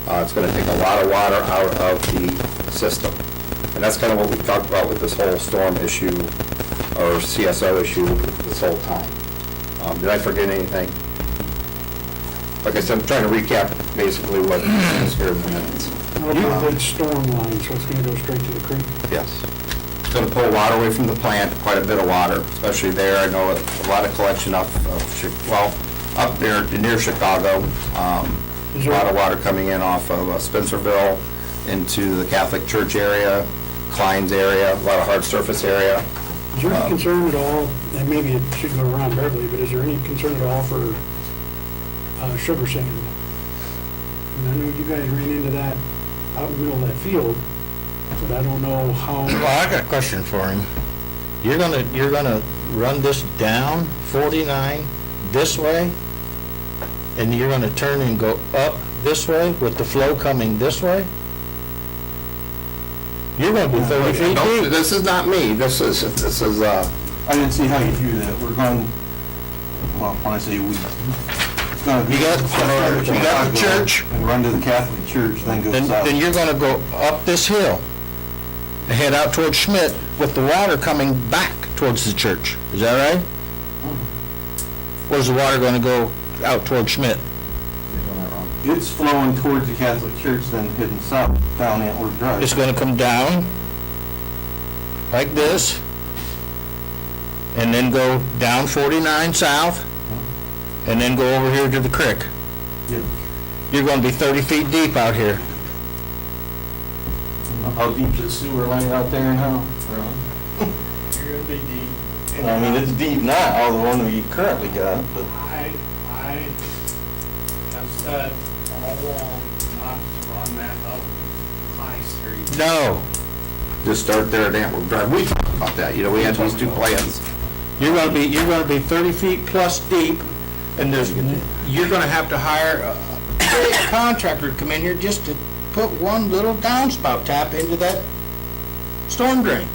It's going to take a lot of water out of the system. And that's kind of what we talked about with this whole storm issue or CSO issue this whole time. Did I forget anything? Like I said, I'm trying to recap basically what is here in the minutes. Now, it's a big storm line, so it's gonna go straight to the creek. Yes. It's going to pull water away from the plant, quite a bit of water, especially there. I know a lot of collection up up near Chicago. A lot of water coming in off of Spencerville into the Catholic Church area, Klein's area, a lot of hard surface area. Is there any concern at all, and maybe it should go around Beverly, but is there any concern at all for sugar sand? And I know you guys ran into that out in the middle of that field, but I don't know how. Well, I got a question for him. You're gonna run this down 49 this way, and you're gonna turn and go up this way with the flow coming this way? You're gonna be 30 feet deep. This is not me. This is, I didn't see how you do that. We're going, well, when I say we, it's gonna be. You got the church. And run to the Catholic Church, then go south. Then you're gonna go up this hill and head out towards Schmidt with the water coming back towards the church. Is that right? Where's the water gonna go out towards Schmidt? It's flowing towards the Catholic Church, then heading south down Antwerp Drive. It's gonna come down like this and then go down 49 south and then go over here to the creek. Yeah. You're gonna be 30 feet deep out here. How deep's the sewer line out there now? You're gonna be deep. I mean, it's deep now, the one we currently got, but. I have said all along not to run that up High Street. No, just start there at Antwerp Drive. We talked about that, we had these two plans. you're gonna be 30 feet plus deep, and you're gonna have to hire a contractor to come in here just to put one little downspout tap into that storm drain.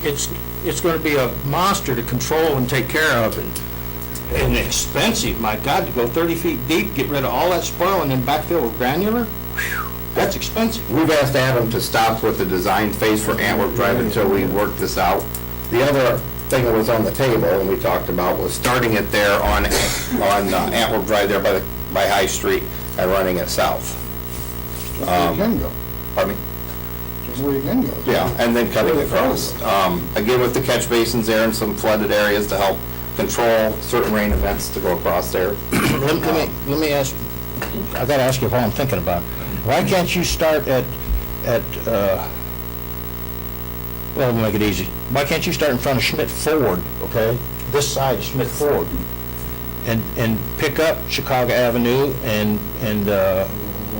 It's gonna be a monster to control and take care of, and expensive, my God, to go 30 feet deep, get rid of all that spoil, and then backfill with granular, whew, that's expensive. We've asked Adam to stop with the design phase for Antwerp Drive until we work this out. The other thing that was on the table, and we talked about, was starting it there on Antwerp Drive there by High Street and running it south. Pardon me? Just where you can go. Yeah, and then cutting across. Again, with the catch basins there and some flooded areas to help control certain rain events to go across there. Let me ask, I gotta ask you what I'm thinking about. Why can't you start at well, we'll make it easy. Why can't you start in front of Schmidt Ford, okay? This side of Schmidt Ford, and pick up Chicago Avenue and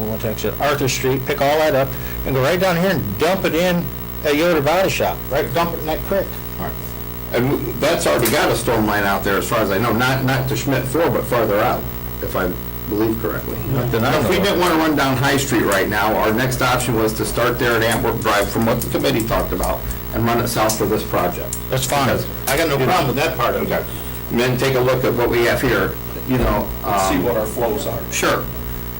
what's that, Arthur Street, pick all that up, and go right down here and dump it in at Yoder Body Shop, right, dump it in that creek. And that's already got a storm line out there, as far as I know, not to Schmidt 4, but farther out, if I believe correctly. If we didn't want to run down High Street right now, our next option was to start there at Antwerp Drive, from what the committee talked about, and run it south for this project. That's fine. I got no problem with that part of it. Okay. And then take a look at what we have here, See what our flows are. Sure.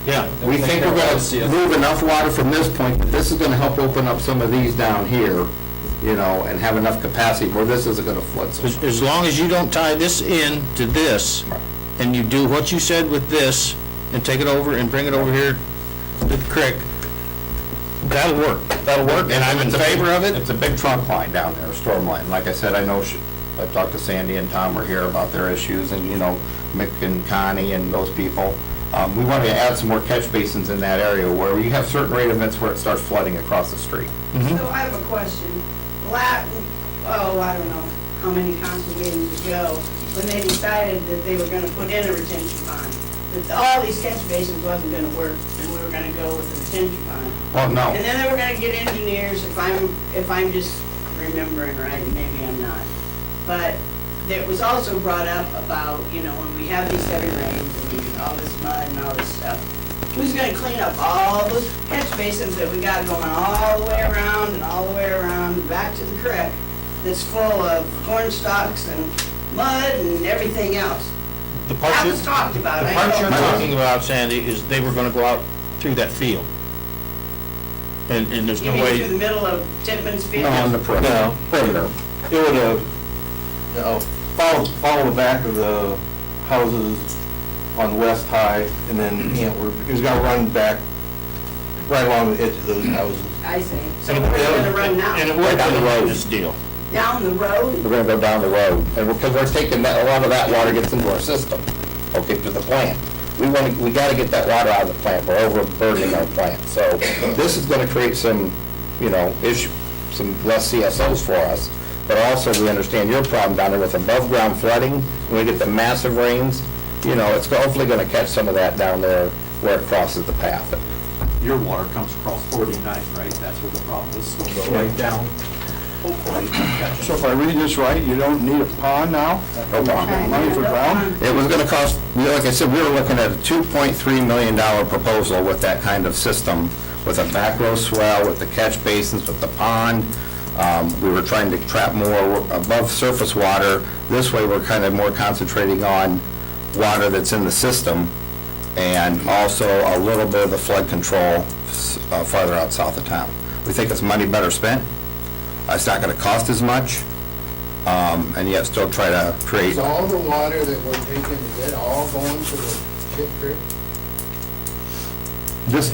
Yeah. We think we're going to move enough water from this point, that this is going to help open up some of these down here, and have enough capacity where this isn't going to flood so much. As long as you don't tie this in to this, and you do what you said with this, and take it over and bring it over here to the creek, that'll work. That'll work, and I'm in favor of it. It's a big trunk line down there, a storm line. Like I said, I know, I've talked to Sandy and Tom are here about their issues, and, Mick and Connie and those people. We want to add some more catch basins in that area where you have certain rate events where it starts flooding across the street. So I have a question. I don't know how many council meetings ago, when they decided that they were gonna put in a retention pond, that all these catch basins wasn't gonna work, and we were gonna go with the retention pond. Well, no. And then they were gonna get engineers, if I'm just remembering right, maybe I'm not. But it was also brought up about, when we have these heavy rains and all this mud and all this stuff, who's gonna clean up all those catch basins that we got going all the way around and all the way around back to the creek that's full of corn stalks and mud and everything else? That was talked about. The part you're talking about, Sandy, is they were gonna go out through that field. And there's You no mean way. through the middle of Tippman's Field? No, on the perimeter. No, perimeter. It would have, follow the back of the houses on West High and then Antwerp. It's got to run back right along the edge of those houses. I see. So we're gonna run now, And it would down the road. this deal. down the road? We're gonna go down the road, and because we're taking that, a lot of that water gets into our system, okay, to the plant. We gotta get that water out of the plant, we're overburdening our plant. So this is gonna create some, issue, some less CSOs for us. But also, we understand your problem down there with above-ground flooding, when we get the massive rains, it's hopefully gonna catch some of that down there where it crosses the path. Your water comes across 49, right? That's where the problem is. It's going to go right down. Hopefully, catch it. So if I read this right, you don't need a pond now? No pond. Money for ground? It was gonna cost, like I said, we were looking at a $2.3 million proposal with that kind of system, with a back row swell, with the catch basins, with the pond. We were trying to trap more above surface water. This way, we're kind of more concentrating on water that's in the system, and also a little bit of the flood control farther out south of town. We think it's money better spent. It's not gonna cost as much, and yet still try to create. Is all the water that we're taking, is it all going to the ship creek? This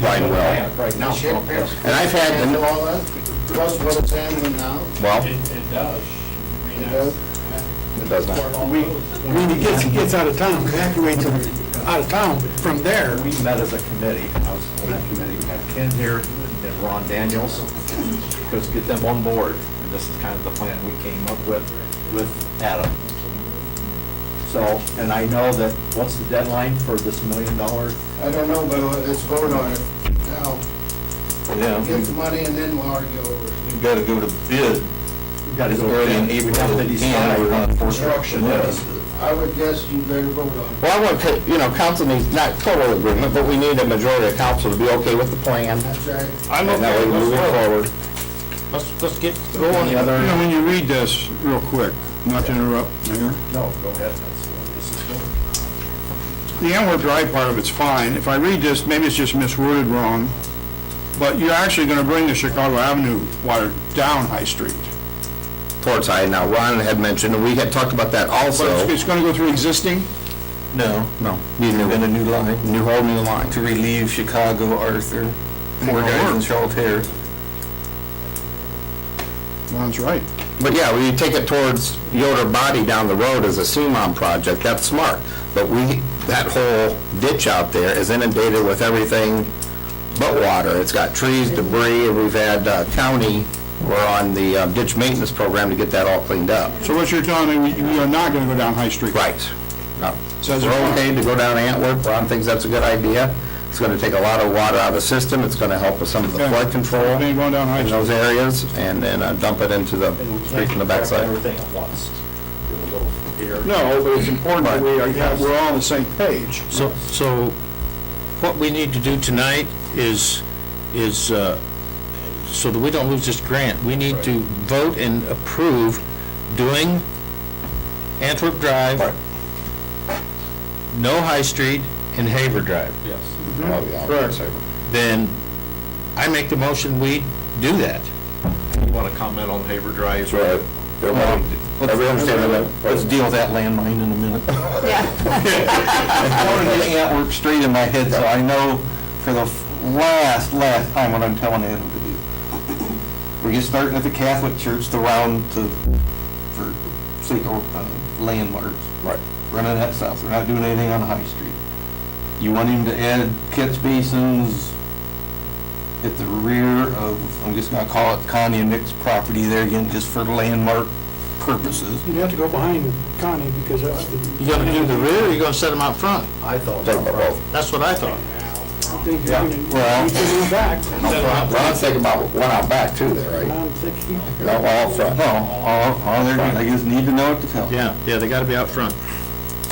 line well. Right now. Ship creek? And I've had Handle them, all that? Plus what it's handling now? well, It does. It does? it does not. When he gets out of town, evacuates out of town from there. We met as a committee, I was on that committee, we had Ken here and Ron Daniels, because get them on board, and this is kind of the plan we came up with Adam. So, and I know that, what's the deadline for this $1 million? I don't know, but let's vote on it now. Yeah, Get the money and then we'll argue over it. we've got to go to bid. We've got to go Early in in, we April, have to we decide can, what we're construction not- is. I would guess you better vote on it. Well, I want, council needs, not total agreement, but we need a majority of council to be okay with the plan. That's right. I'm And that way, okay. moving forward. Let's get going. When you read this, real quick, not to interrupt, Mayor, No, go ahead, that's what this is going. the Antwerp Drive part of it's fine. If I read this, maybe it's just misworded wrong, but you're actually gonna bring the Chicago Avenue water down High Street. Towards High. Now, Ron had mentioned, and we had talked about that But also. it's gonna go through existing? No, No, be new, and a new line whole new line. to relieve Chicago, Arthur, poor It'll guys in work. Charlotte. Ron's right. But yeah, when you take it towards Yoder Body down the road as a CMOM project, that's smart. But that whole ditch out there is inundated with everything but water. It's got trees, debris, and we've had county, we're on the ditch maintenance program to get that all cleaned up. So what you're telling me, we are not gonna go down High Street? Right. No. Says We're it. okay to go down Antwerp. Ron thinks that's a good idea. It's gonna take a lot of water out of the system. It's gonna help with some of the Okay. flood control Ain't going down High in Street. those areas, and then dump it into the And we creek can't in the grab backside. everything at once. Do a little here. No, but it's important that we're all on the same page. So what we need to do tonight is, so that we don't lose this grant, we need to vote and approve doing Antwerp Drive, no High Street, and Haver Drive. Yes. Oh, yeah. Correct. Then I make the motion, we do that. You want to comment on Haver Drive? Right. Everyone understand that? Let's deal with that landmine in a minute. Yeah. I want to get Antwerp straight in my head so I know for the last time what I'm telling Adam to do. We're just starting at the Catholic Church, the round for sake of landmarks. Right. Running that south. We're not doing anything on High Street. You want him to add catch basins at the rear of, I'm just gonna call it Connie and Nick's property there again, just for landmark purposes. You'd have to go behind Connie because. You gonna do the rear, or you gonna set them out front? I thought. Talking about both. That's what I thought. I think you're gonna, Well- you can go back. Ron's thinking about one out back too there, right? I'm thinking. No, all front. No, all they're, I just need to know what to tell. Yeah, they gotta be out front.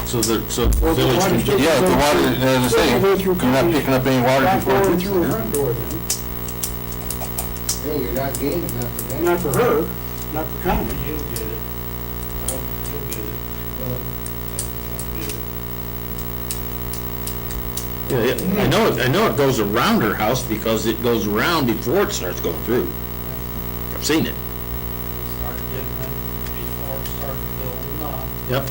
So the Well, the village water can still Yeah, if the water, as I say, Still go through you're not Connie's picking up any water back before door it and gets through her there. front door then. Hey, you're not gaining nothing. Not for her, not for Connie. You'll get it. You'll get it. Yeah, I know it goes around her house because it goes around before it starts going through. I've seen it. Start getting them before it starts building. Yep.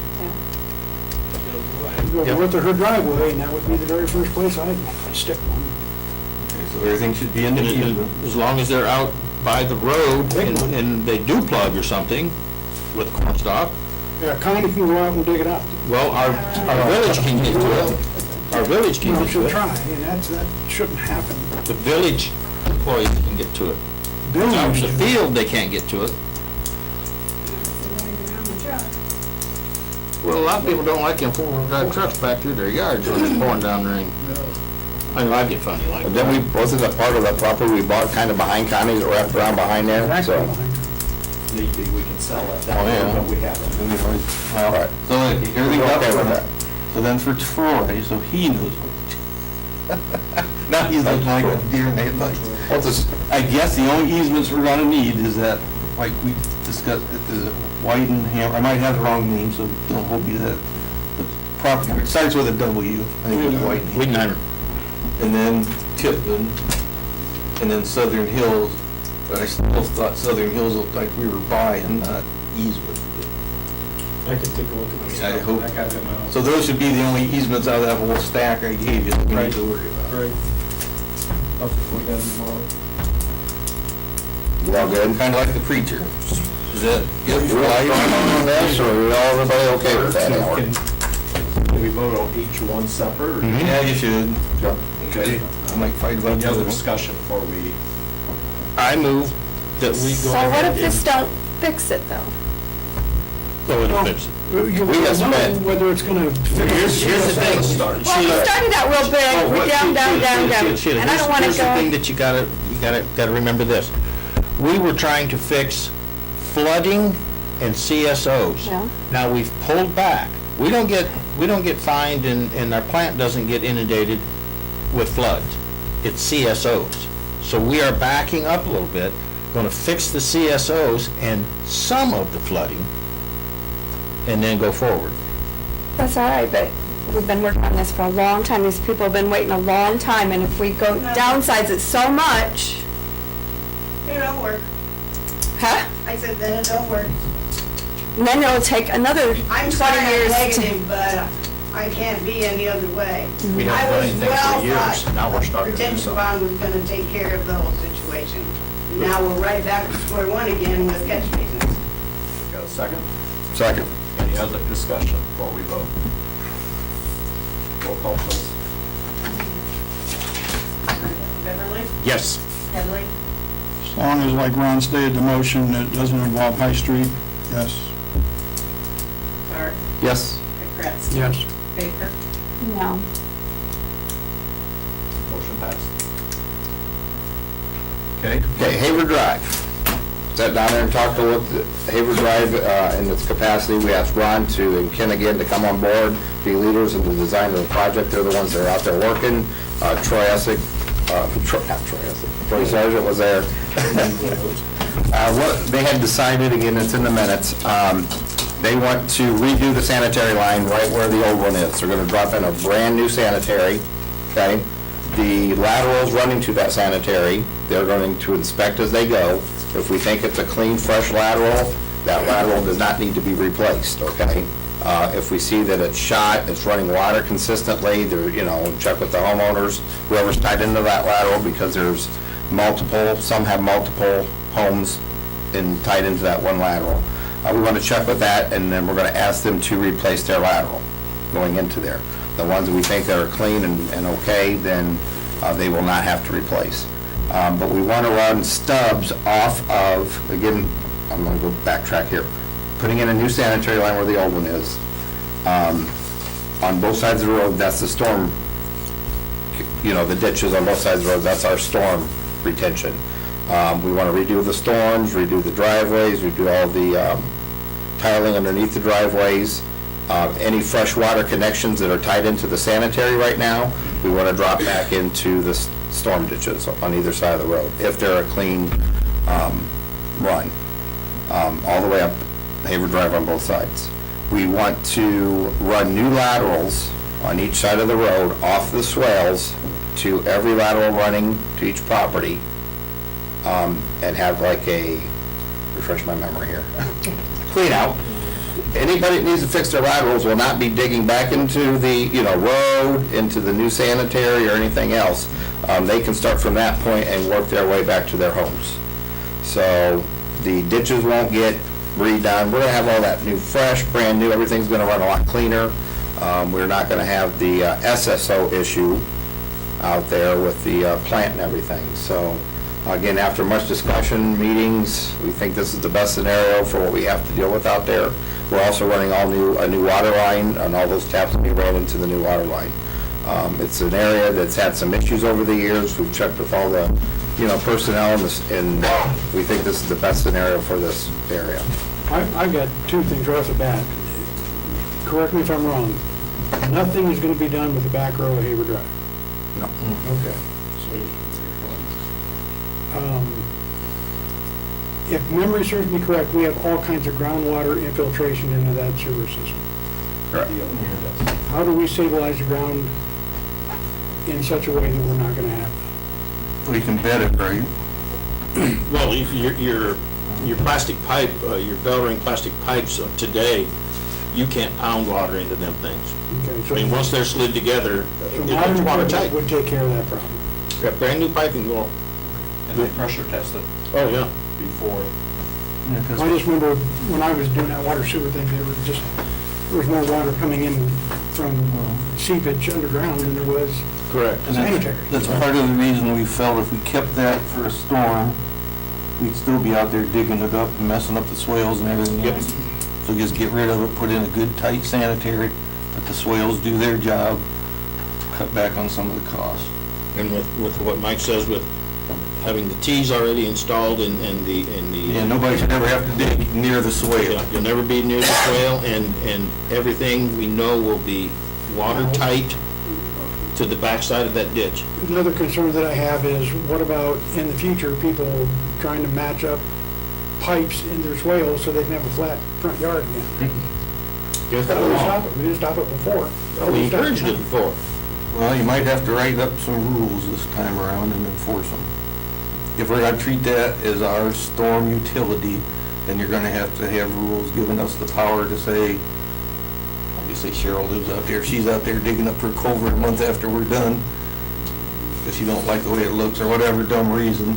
Go Yep. north of her driveway, and that would be the very first place I'd stick one. So everything should be in the easement. As long as they're out by the road and they do plug or something with corn stalk, Yeah, Connie can go out and dig it out. well, our village can get to it. Our village can Well, get to she'll it. try, and that shouldn't happen. The village employees can get to it. Out in the field, they can't get to it. Well, a lot of people don't like them four-wheel drive trucks back through their yards when it's pouring down rain. I know I get funny like that. Then wasn't that part of that property we bought kind of behind Connie's, that wrapped around behind there? Exactly So, behind her. Need be, we can sell it Oh, yeah. down, but we haven't. All right. So everything We're got okay with that. So then for Troy, so he knows what. Now he's looking like a deer in the headlights. what's this, I guess the only easements we're gonna need is that, like we discussed, is it Whitenham, I might have the wrong name, so don't hold me to that. The property, it starts with a W, I think it's Whitenham. Weedenheimer. And then Tipton, and then Southern Hills, but I still thought Southern Hills looked like we were buying, not easement. I can take a look at I this. hope- I got them out. So those should be the only easements out of that whole stack I gave you that we need to worry about. Right. I'll take a look at them tomorrow. you all good? Kind of like the preacher. Is that? We all on this, or we all, everybody okay with that? Howard? Can we vote on each one separate? or- Yeah, you should. Sure. Okay. I might fight about Any the other other one. discussion before we, I move that we go So what ahead if this and don't fix it, though? go ahead and fix it. You We got some know bad- whether it's gonna fix. Here's the thing. Well, we started out real big, we're down, down, down, down, Sheila, and I don't wanna Here's the thing go. that you gotta remember this. We were trying to fix flooding and CSOs. Yeah. Now, we've pulled back. We don't get fined and our plant doesn't get inundated with floods. It's CSOs. So we are backing up a little bit, gonna fix the CSOs and some of the flooding, and then go forward. That's all right, but we've been working on this for a long time, these people have been waiting a long time, and if we go downsize it so much, It don't work. huh? I said then it don't work. And then it'll take another I'm 20 sorry I'm years to... negative, but I can't be any other way. we haven't done anything for years, now we're starting to do Retention something. bond was gonna take care of the whole situation. Now we're right back to square one again with catch basins. Got a second? Second. Any other discussion before we vote? Roll call, please. Beverly? Yes. Headley? As long as, like Ron stated, the motion, it doesn't involve High Street, yes. Clark? Yes. McCrets? Yes. Baker? No. Motion passed. Okay, Okay, Haver Drive. Sat down there and talked to what the Haver Drive, in its capacity, we asked Ron to, and Ken again, to come on board, be leaders in the design of the project. They're the ones that are out there working. Troy Essick, Troy Sargent was there. What they had decided, again, it's in the minutes, they want to redo the sanitary line right where the old one is. They're gonna drop in a brand-new sanitary, okay? The laterals running to that sanitary, they're going to inspect as they go. If we think it's a clean, fresh lateral, that lateral does not need to be replaced, okay? If we see that it's shot, it's running water consistently, there, check with the homeowners, whoever's tied into that lateral, because there's multiple, some have multiple homes tied into that one lateral. We want to check with that, and then we're going to ask them to replace their lateral going into there. The ones that we think that are clean and okay, then they will not have to replace. But we want to run stubs off of, again, I'm going to go backtrack here, putting in a new sanitary line where the old one is. On both sides of the road, that's the storm, the ditches on both sides of the road, that's our storm retention. We want to redo the storms, redo the driveways, redo all the tiling underneath the driveways. Any fresh water connections that are tied into the sanitary right now, we want to drop back into the storm ditches on either side of the road, if they're a clean run, all the way up Haver Drive on both sides. We want to run new laterals on each side of the road off the swales to every lateral running to each property, and have like refresh my memory here, clean out, anybody that needs to fix their laterals will not be digging back into the, road, into the new sanitary or anything else. They can start from that point and work their way back to their homes. So the ditches won't get redone. We're gonna have all that new, fresh, brand new, everything's gonna run a lot cleaner. We're not gonna have the SSO issue out there with the plant and everything. So, again, after much discussion, meetings, we think this is the best scenario for what we have to deal with out there. We're also running a new water line, and all those taps will be ran into the new water line. It's an area that's had some issues over the years. We've checked with all the, personnel, and we think this is the best scenario for this area. I've got two things right off the bat. Correct me if I'm wrong. Nothing is going to be done with the back row of Haber Drive. No. Okay. If memory serves me correct, we have all kinds of groundwater infiltration into that sewer system. Correct. How do we stabilize the ground in such a way that we're not going to have that? We can bed it, right? Well, your plastic pipe, your bell ring plastic pipes of today, you can't pound water into them things. Okay, I so mean, once they're slid together, so it's modern watertight. equipment would take care of that problem. Got brand new piping going. And they pressure test it Oh, yeah. before. I just remember when I was doing that water sewer thing, there was more water coming in from seepage underground than there was Correct. sanitary. That's part of the reason we felt if we kept that for a storm, we'd still be out there digging it up and messing up the swales and everything else. So just get rid of it, put in a good tight sanitary, let the swales do their job, cut back on some of the costs. And with what Mike says, with having the tees already installed and the. Yeah, nobody should ever have to dig near the swale. Yeah, you'll never be near the swale, and everything we know will be watertight to the backside of that ditch. Another concern that I have is, what about in the future, people trying to match up pipes in their swales so they can have a flat front yard again? How do we stop it? We didn't stop it before. How do We stop encouraged it before. Well, you might have to write up some rules this time around and enforce them. If we're gonna treat that as our storm utility, then you're gonna have to have rules giving us the power to say, obviously Cheryl lives out there, she's out there digging up her culvert a month after we're done, because you don't like the way it looks or whatever dumb reason,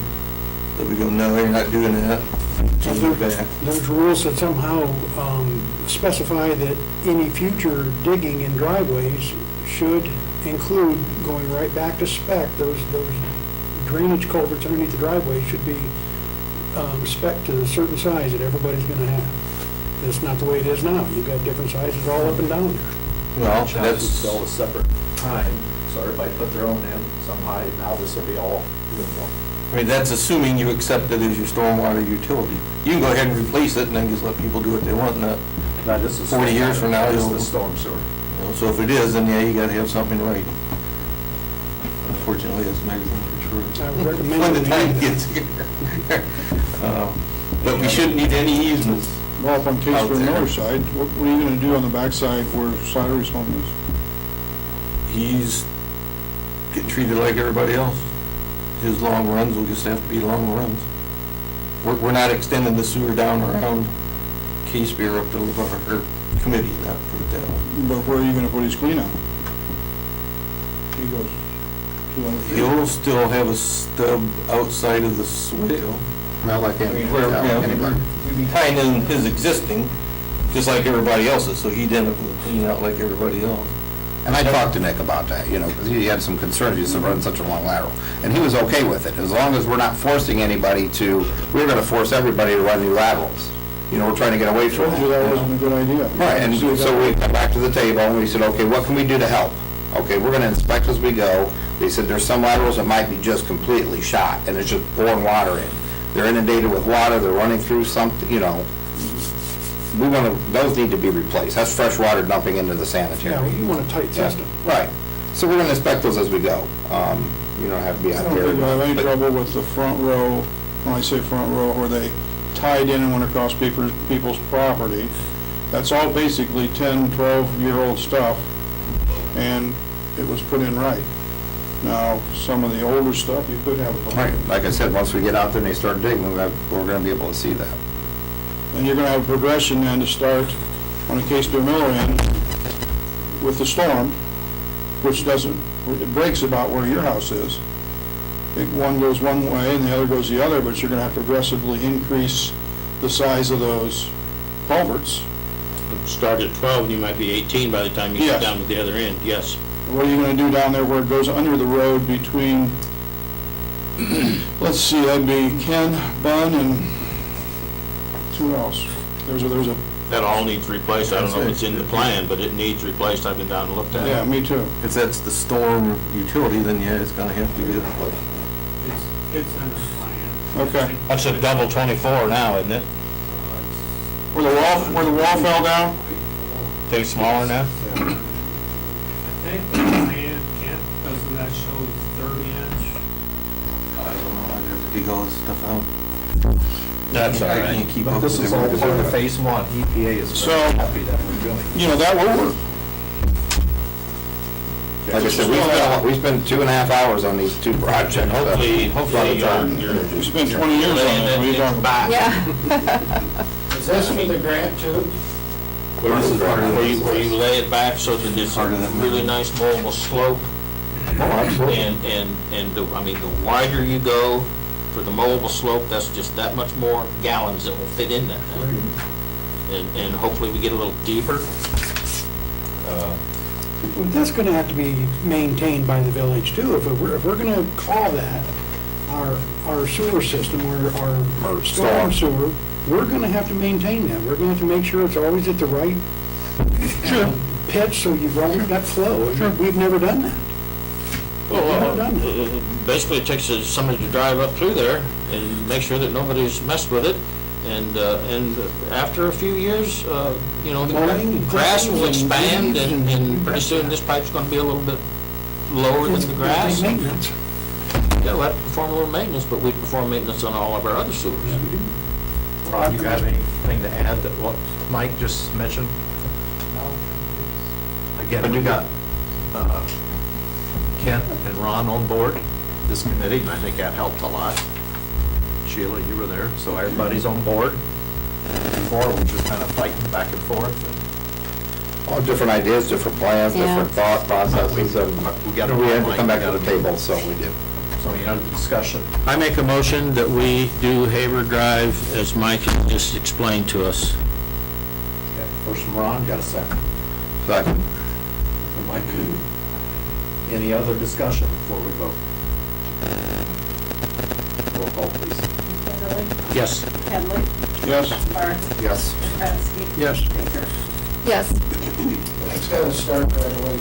that we go, no, you're not doing that. Change it back. Those rules that somehow specify that any future digging in driveways should include going right back to spec. Those drainage culverts underneath the driveway should be spec to a certain size that everybody's gonna have. That's not the way it is now. You've got different sizes all up and down there. Well, That's that's, built a separate time, so everybody put their own in some height. Now this will be all uniform. I mean, that's assuming you accept it as your stormwater utility. You can go ahead and replace it and then just let people do what they want, not, Now, this is 40 years from now, This is you'll- the storm sewer. so if it is, then yeah, you gotta have something in writing. Unfortunately, that's not even for sure. I would recommend When the we time do that. gets here. But we shouldn't need any easements. Well, up on Out Hicksville there. north side, what are you gonna do on the backside where Slattery's home is? He's getting treated like everybody else. His long runs will just have to be long runs. We're not extending the sewer down around K-Spear up to our committee, not put it that way. But where are you gonna put his cleanout? He goes 200 feet. He'll still have a stub outside of the swale. Not like We'd be tying in his existing, just like everybody else's, so he'd end up with a clean out like everybody else. And I talked to Nick about that, because he had some concerns, he used to run such a long lateral. And he was okay with it, as long as we're not forcing anybody we're gonna force everybody to run new laterals. We're trying to get away from Told you that wasn't a good idea. Right, and so we come back to the table and we said, okay, what can we do to help? Okay, we're gonna inspect as we go. They said there's some laterals that might be just completely shot and it's just pouring water in. They're inundated with water, they're running through something, those need to be replaced. That's fresh water dumping into the sanitary. Yeah, you want a tight system. Right, so we're gonna inspect those as we go. Have to be I out don't there. think we'll have any But- trouble with the front row, when I say front row, where they tied in and went across people's property. That's all basically 10, 12-year-old stuff, and it was put in right. Now, some of the older stuff, you could have a problem. Right, like I said, once we get out there and they start digging, we're gonna be able to see that. And you're gonna have a progression then to start on the Case-Beer Miller end with the storm, which doesn't, it breaks about where your house is. One goes one way and the other goes the other, but you're gonna have to aggressively increase the size of those culverts. Start at 12, you might be 18 by the time you get Yes. down to the other end, yes. What are you gonna do down there where it goes under the road between, let's see, that'd be Ken, Bun, and who else? There's a, That all needs replaced. I don't know if That's it's in the plan, but it needs replaced. I've been down and looked at it. yeah, me too. If that's the storm utility, then yeah, it's gonna have to get replaced. It's in the plan. Okay. That's a double 24 now, isn't it? Where the wall fell down? Getting smaller now? I think the plan, Kent, doesn't that show 30-inch? I don't know, I never dig all this stuff out. That's all I right. can't keep But up this with is all everything. part of phase one. EPA is So- very happy that we're doing. You know, that will work. Like I said, we spent 2.5 hours on these two projects. And hopefully, We spent 20 years on it. What are you talking about? Yeah. Is this for the grant too? where you lay it back so that it's a Part of that really nice mobile slope. Oh, absolutely. I mean, the wider you go for the mobile slope, that's just that much more gallons that will fit in that thing. And hopefully we get a little deeper. Well, that's gonna have to be maintained by the village too. If we're gonna call that our sewer system or our storm sewer, we're gonna have to maintain that. We're gonna have to make sure it's always at the right pitch so you won't get flow. We've never done that. Basically, it takes somebody to drive up through there and make sure that nobody's messed with it. And after a few years, you know, the grass will expand, and pretty soon this pipe's gonna be a little bit lower than the grass. Maintenance. Yeah, we'll have to perform a little maintenance, but we perform maintenance on all of our other sewers. Ron, you have anything to add to what Mike just mentioned? Again, we got Kent and Ron on board this committee, and I think that helped a lot. Sheila, you were there, so everybody's on board. Before, we were just kind of fighting back and forth. All different ideas, different plans, different thought processes, and we had to come back to the table, so we did. So, you know, discussion. I make a motion that we do Haver Drive as Mike has just explained to us. Okay, first from Ron, got a second. Second. From Mike. Any other discussion before we vote? Roll call, please. Beverly? Yes. Headley? Yes. Barth? Yes. Kratzky? Yes. Baker? Yes. It's gotta start right away.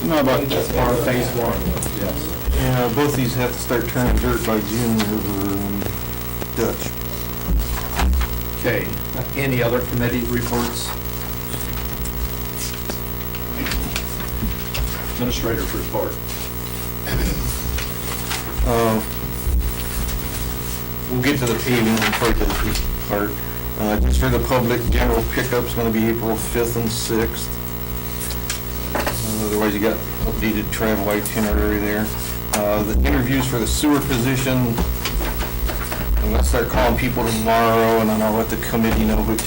No, but That's part of phase one, yes. Yeah, both these have to start turning dirt by June or Dutch. Okay, any other committee reports? Administrator's report. We'll get to the paving part. Just for the public, general pickup's gonna be April 5th and 6th. Otherwise, you got updated travel itinerary there. The interviews for the sewer position, I'm gonna start calling people tomorrow, and then I'll let the committee know which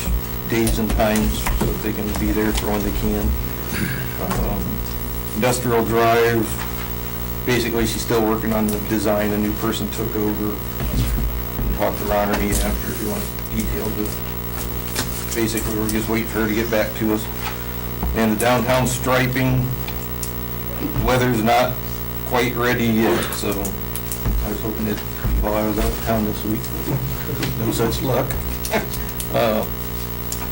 days and times so that they can be there for when they can. Industrial Drive, basically, she's still working on the design. A new person took over. Talk to Ron or me after if you want details, but basically, we're just waiting for her to get back to us. And the downtown striping, weather's not quite ready yet, so I was hoping it while I was out of town this week. No such luck.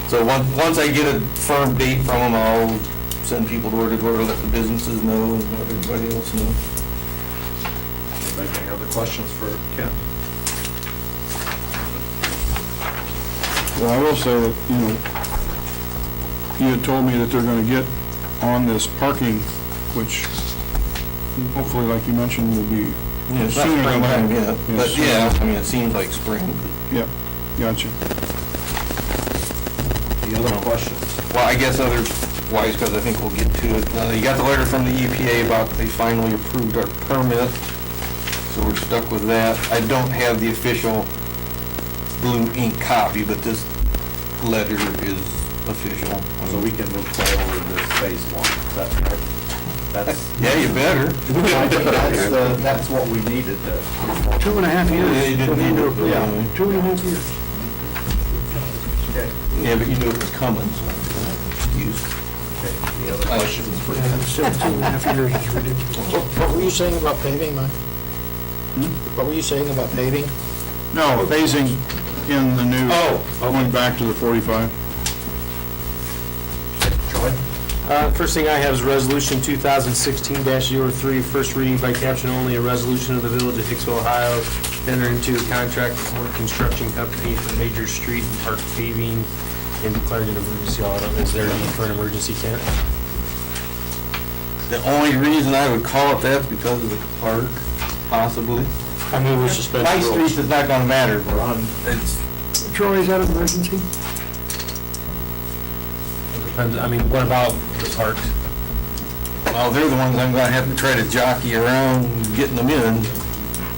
So once I get a firm date from them, I'll send people door to door to let the businesses know and let everybody else know. Anybody any other questions for Kent? Well, I will say that, you know, you had told me that they're gonna get on this parking, which hopefully, like you mentioned, will be Yeah, it's not sooner than springtime that. yet, but sooner. yeah, I mean, it seems like spring. Yep, gotcha. Any other questions? Well, I guess otherwise, because I think we'll get to it. You got the letter from the EPA about they finally approved our permit, so we're stuck with that. I don't have the official blue ink copy, but this letter is official. So we can move forward with phase one. Is that correct? That's, Yeah, you better. that's what we needed to. 2.5 years. Yeah, you didn't need it. Yeah, 2.5 years. Okay. Yeah, but you knew it was coming, so. Excuse. Okay. Any other questions for Yeah, still 2.5 years is ridiculous. What were you saying about paving, Mike? What were you saying about paving? No, phasing in the new, Oh, going back to the 45. Troy? First thing I have is Resolution 2016-03, first reading by caption only, a resolution of the Village of Hicksville, Ohio, to enter into a contract with one construction company for major street and park paving and declaring an emergency. Is there a need for an emergency, Kent? The only reason I would call it that is because of the park, possibly. I move we suspend My the street rules. is not gonna matter, we're on, it's, Troy, is that an emergency? Depends, I mean, what about the park? well, they're the ones I'm gonna have to try to jockey around getting them in.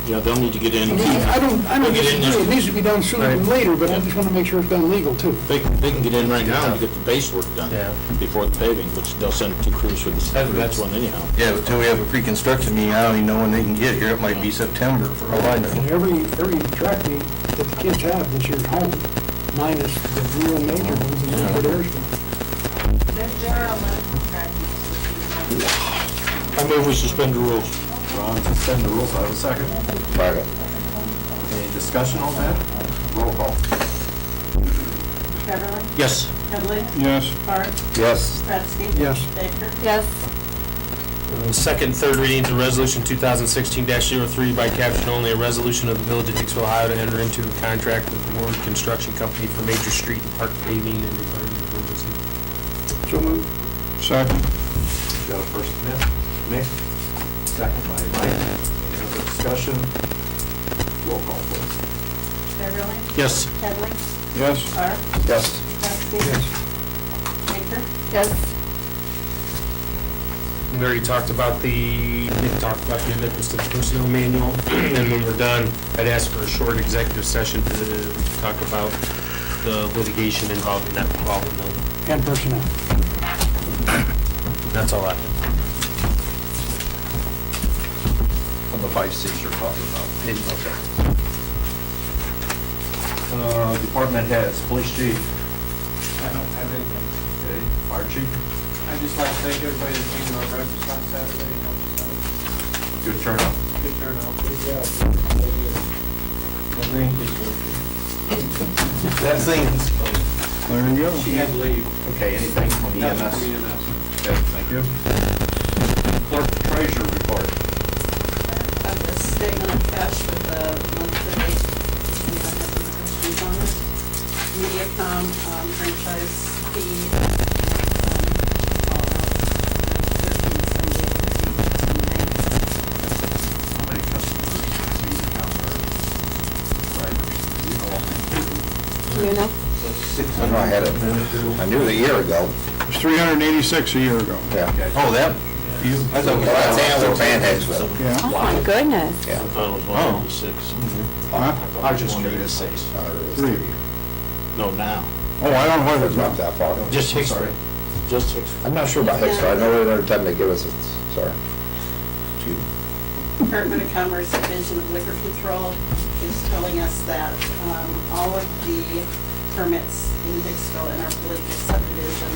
Yeah, they'll need to get in. I don't We'll get in disagree, there. it needs to be done sooner than later, but I just want to make sure it's done legal too. They can get in right now and get the base work done Yeah. before the paving, which they'll send 2 crews for the next one anyhow. Yeah, but till we have a pre-construction meeting, I don't even know when they can get here, it might be September for all I know. And every track meet that the kids have this year's home, minus the real major ones in Newport. There are 11 practices. I move we suspend the rules. Ron, suspend the rules. I have a second. Second. Any discussion on that? Roll call. Beverly? Yes. Headley? Yes. Hart? Yes. Kratzky? Yes. Baker? Yes. Second, third readings of Resolution 2016-03 by caption only, a resolution of the Village of Hicksville, Ohio, to enter into a contract with Warren Construction Company for major street and park paving and declaring an emergency. So moved. Second. Got a first, Mick? Second by Mike. Any other discussion? Roll call, please. Beverly? Yes. Headley? Yes. Hart? Yes. Kratzky? Baker? Yes. We already talked about Nick talked about the amendments to the personnel manual, and when we're done, I'd ask for a short executive session to talk about the litigation involving the And personnel. That's all I have. On the 5 Cs you're talking about. Okay. Department heads, police chief. I don't have anything. Okay. Fire chief. I'd just like to thank everybody that came to our breakfast on Saturday. You know, so Good turnout. good turnout. Good job. My grandkids were. That thing's, There you go. She had to leave. Okay, anything from Nothing EMS? from EMS. Okay, thank you. Clerk treasurer report. Of the statement of cash with the monthly, anybody have any questions on it? MediaCom franchise fee, all out, $13.78. How many customers these accounts are? Drivers, you know. You know? I know I had it, I knew it a year ago. It was 386 a year ago. Yeah. oh, that, you, I thought Well, that's Ann Van Hicksville. Yeah. Oh, my goodness. I thought it was 186. Huh? I was just curious. 3. No, now. Oh, I don't know what It's it's not about. that far. Just I'm Hicksville. sorry. Just Hicksville. I'm not sure about Hicksville. I know every time they give us it, sorry. Excuse me. Department of Commerce Division of Liquor Control is telling us that all of the permits in Hicksville in our political subdivision,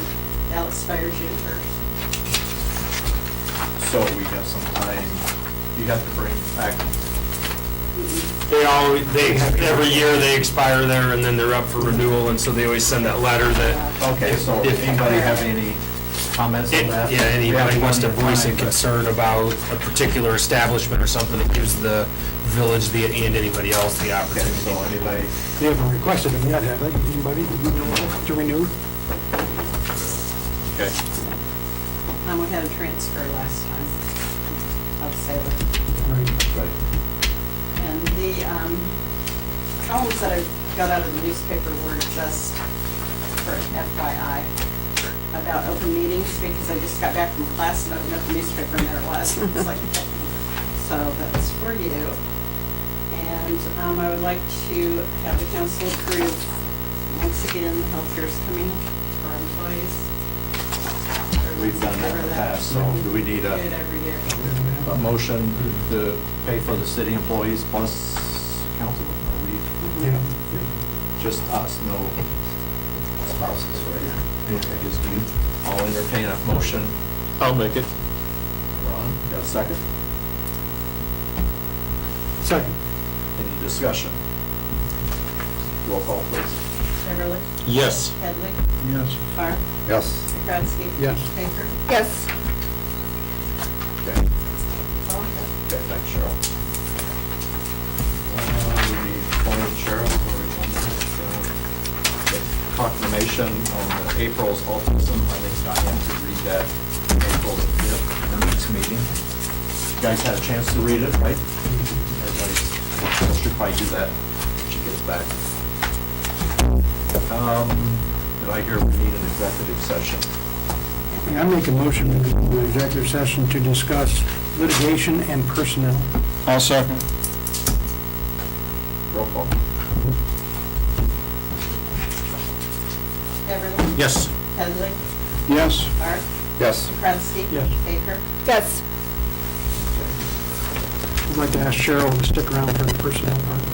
they'll expire June 1st. So we have some time, you have to bring back, Every year they expire there and then they're up for renewal, and so they always send that letter that. okay, so if anybody have any comments on that? Yeah, anybody wants to voice a concern. concern about a particular establishment or something, it gives the village and anybody else the Okay, opportunity. so anybody, They haven't requested them yet, have they? Anybody, do you know, to renew? okay, We had a transfer last time of Sailor. right. And the columns that I got out of the newspaper were just for FYI about open meetings, because I just got back from class and I opened up the newspaper and there it was. It's like, so that's for you. And I would like to have the council approve, once again, healthcare is coming from We've done that in the past, so do we need Do it every year. a motion to pay for the city employees plus council? Or we, just us, no spouses, right? Okay, just you. I'll entertain a motion. I'll make it. Ron, got a second? Second. Any discussion? Roll call, please. Beverly? Yes. Headley? Yes. Park? Yes. Kratzky? Yes. Baker? Yes. Okay. Okay, thanks, Cheryl. We appointed Cheryl, or we want that, proclamation on April's autism. I think Diane could read that April the 5th, our next meeting. You guys had a chance to read it, right? Everybody should probably do that when she gets back. Did I hear we need an executive session? I make a motion to go into executive session to discuss litigation and personnel. I'll second. Roll call. Beverly? Yes. Headley? Yes. Park? Yes. Kratzky? Yes. Baker? Yes. I'd like to ask Cheryl to stick around for the personnel part.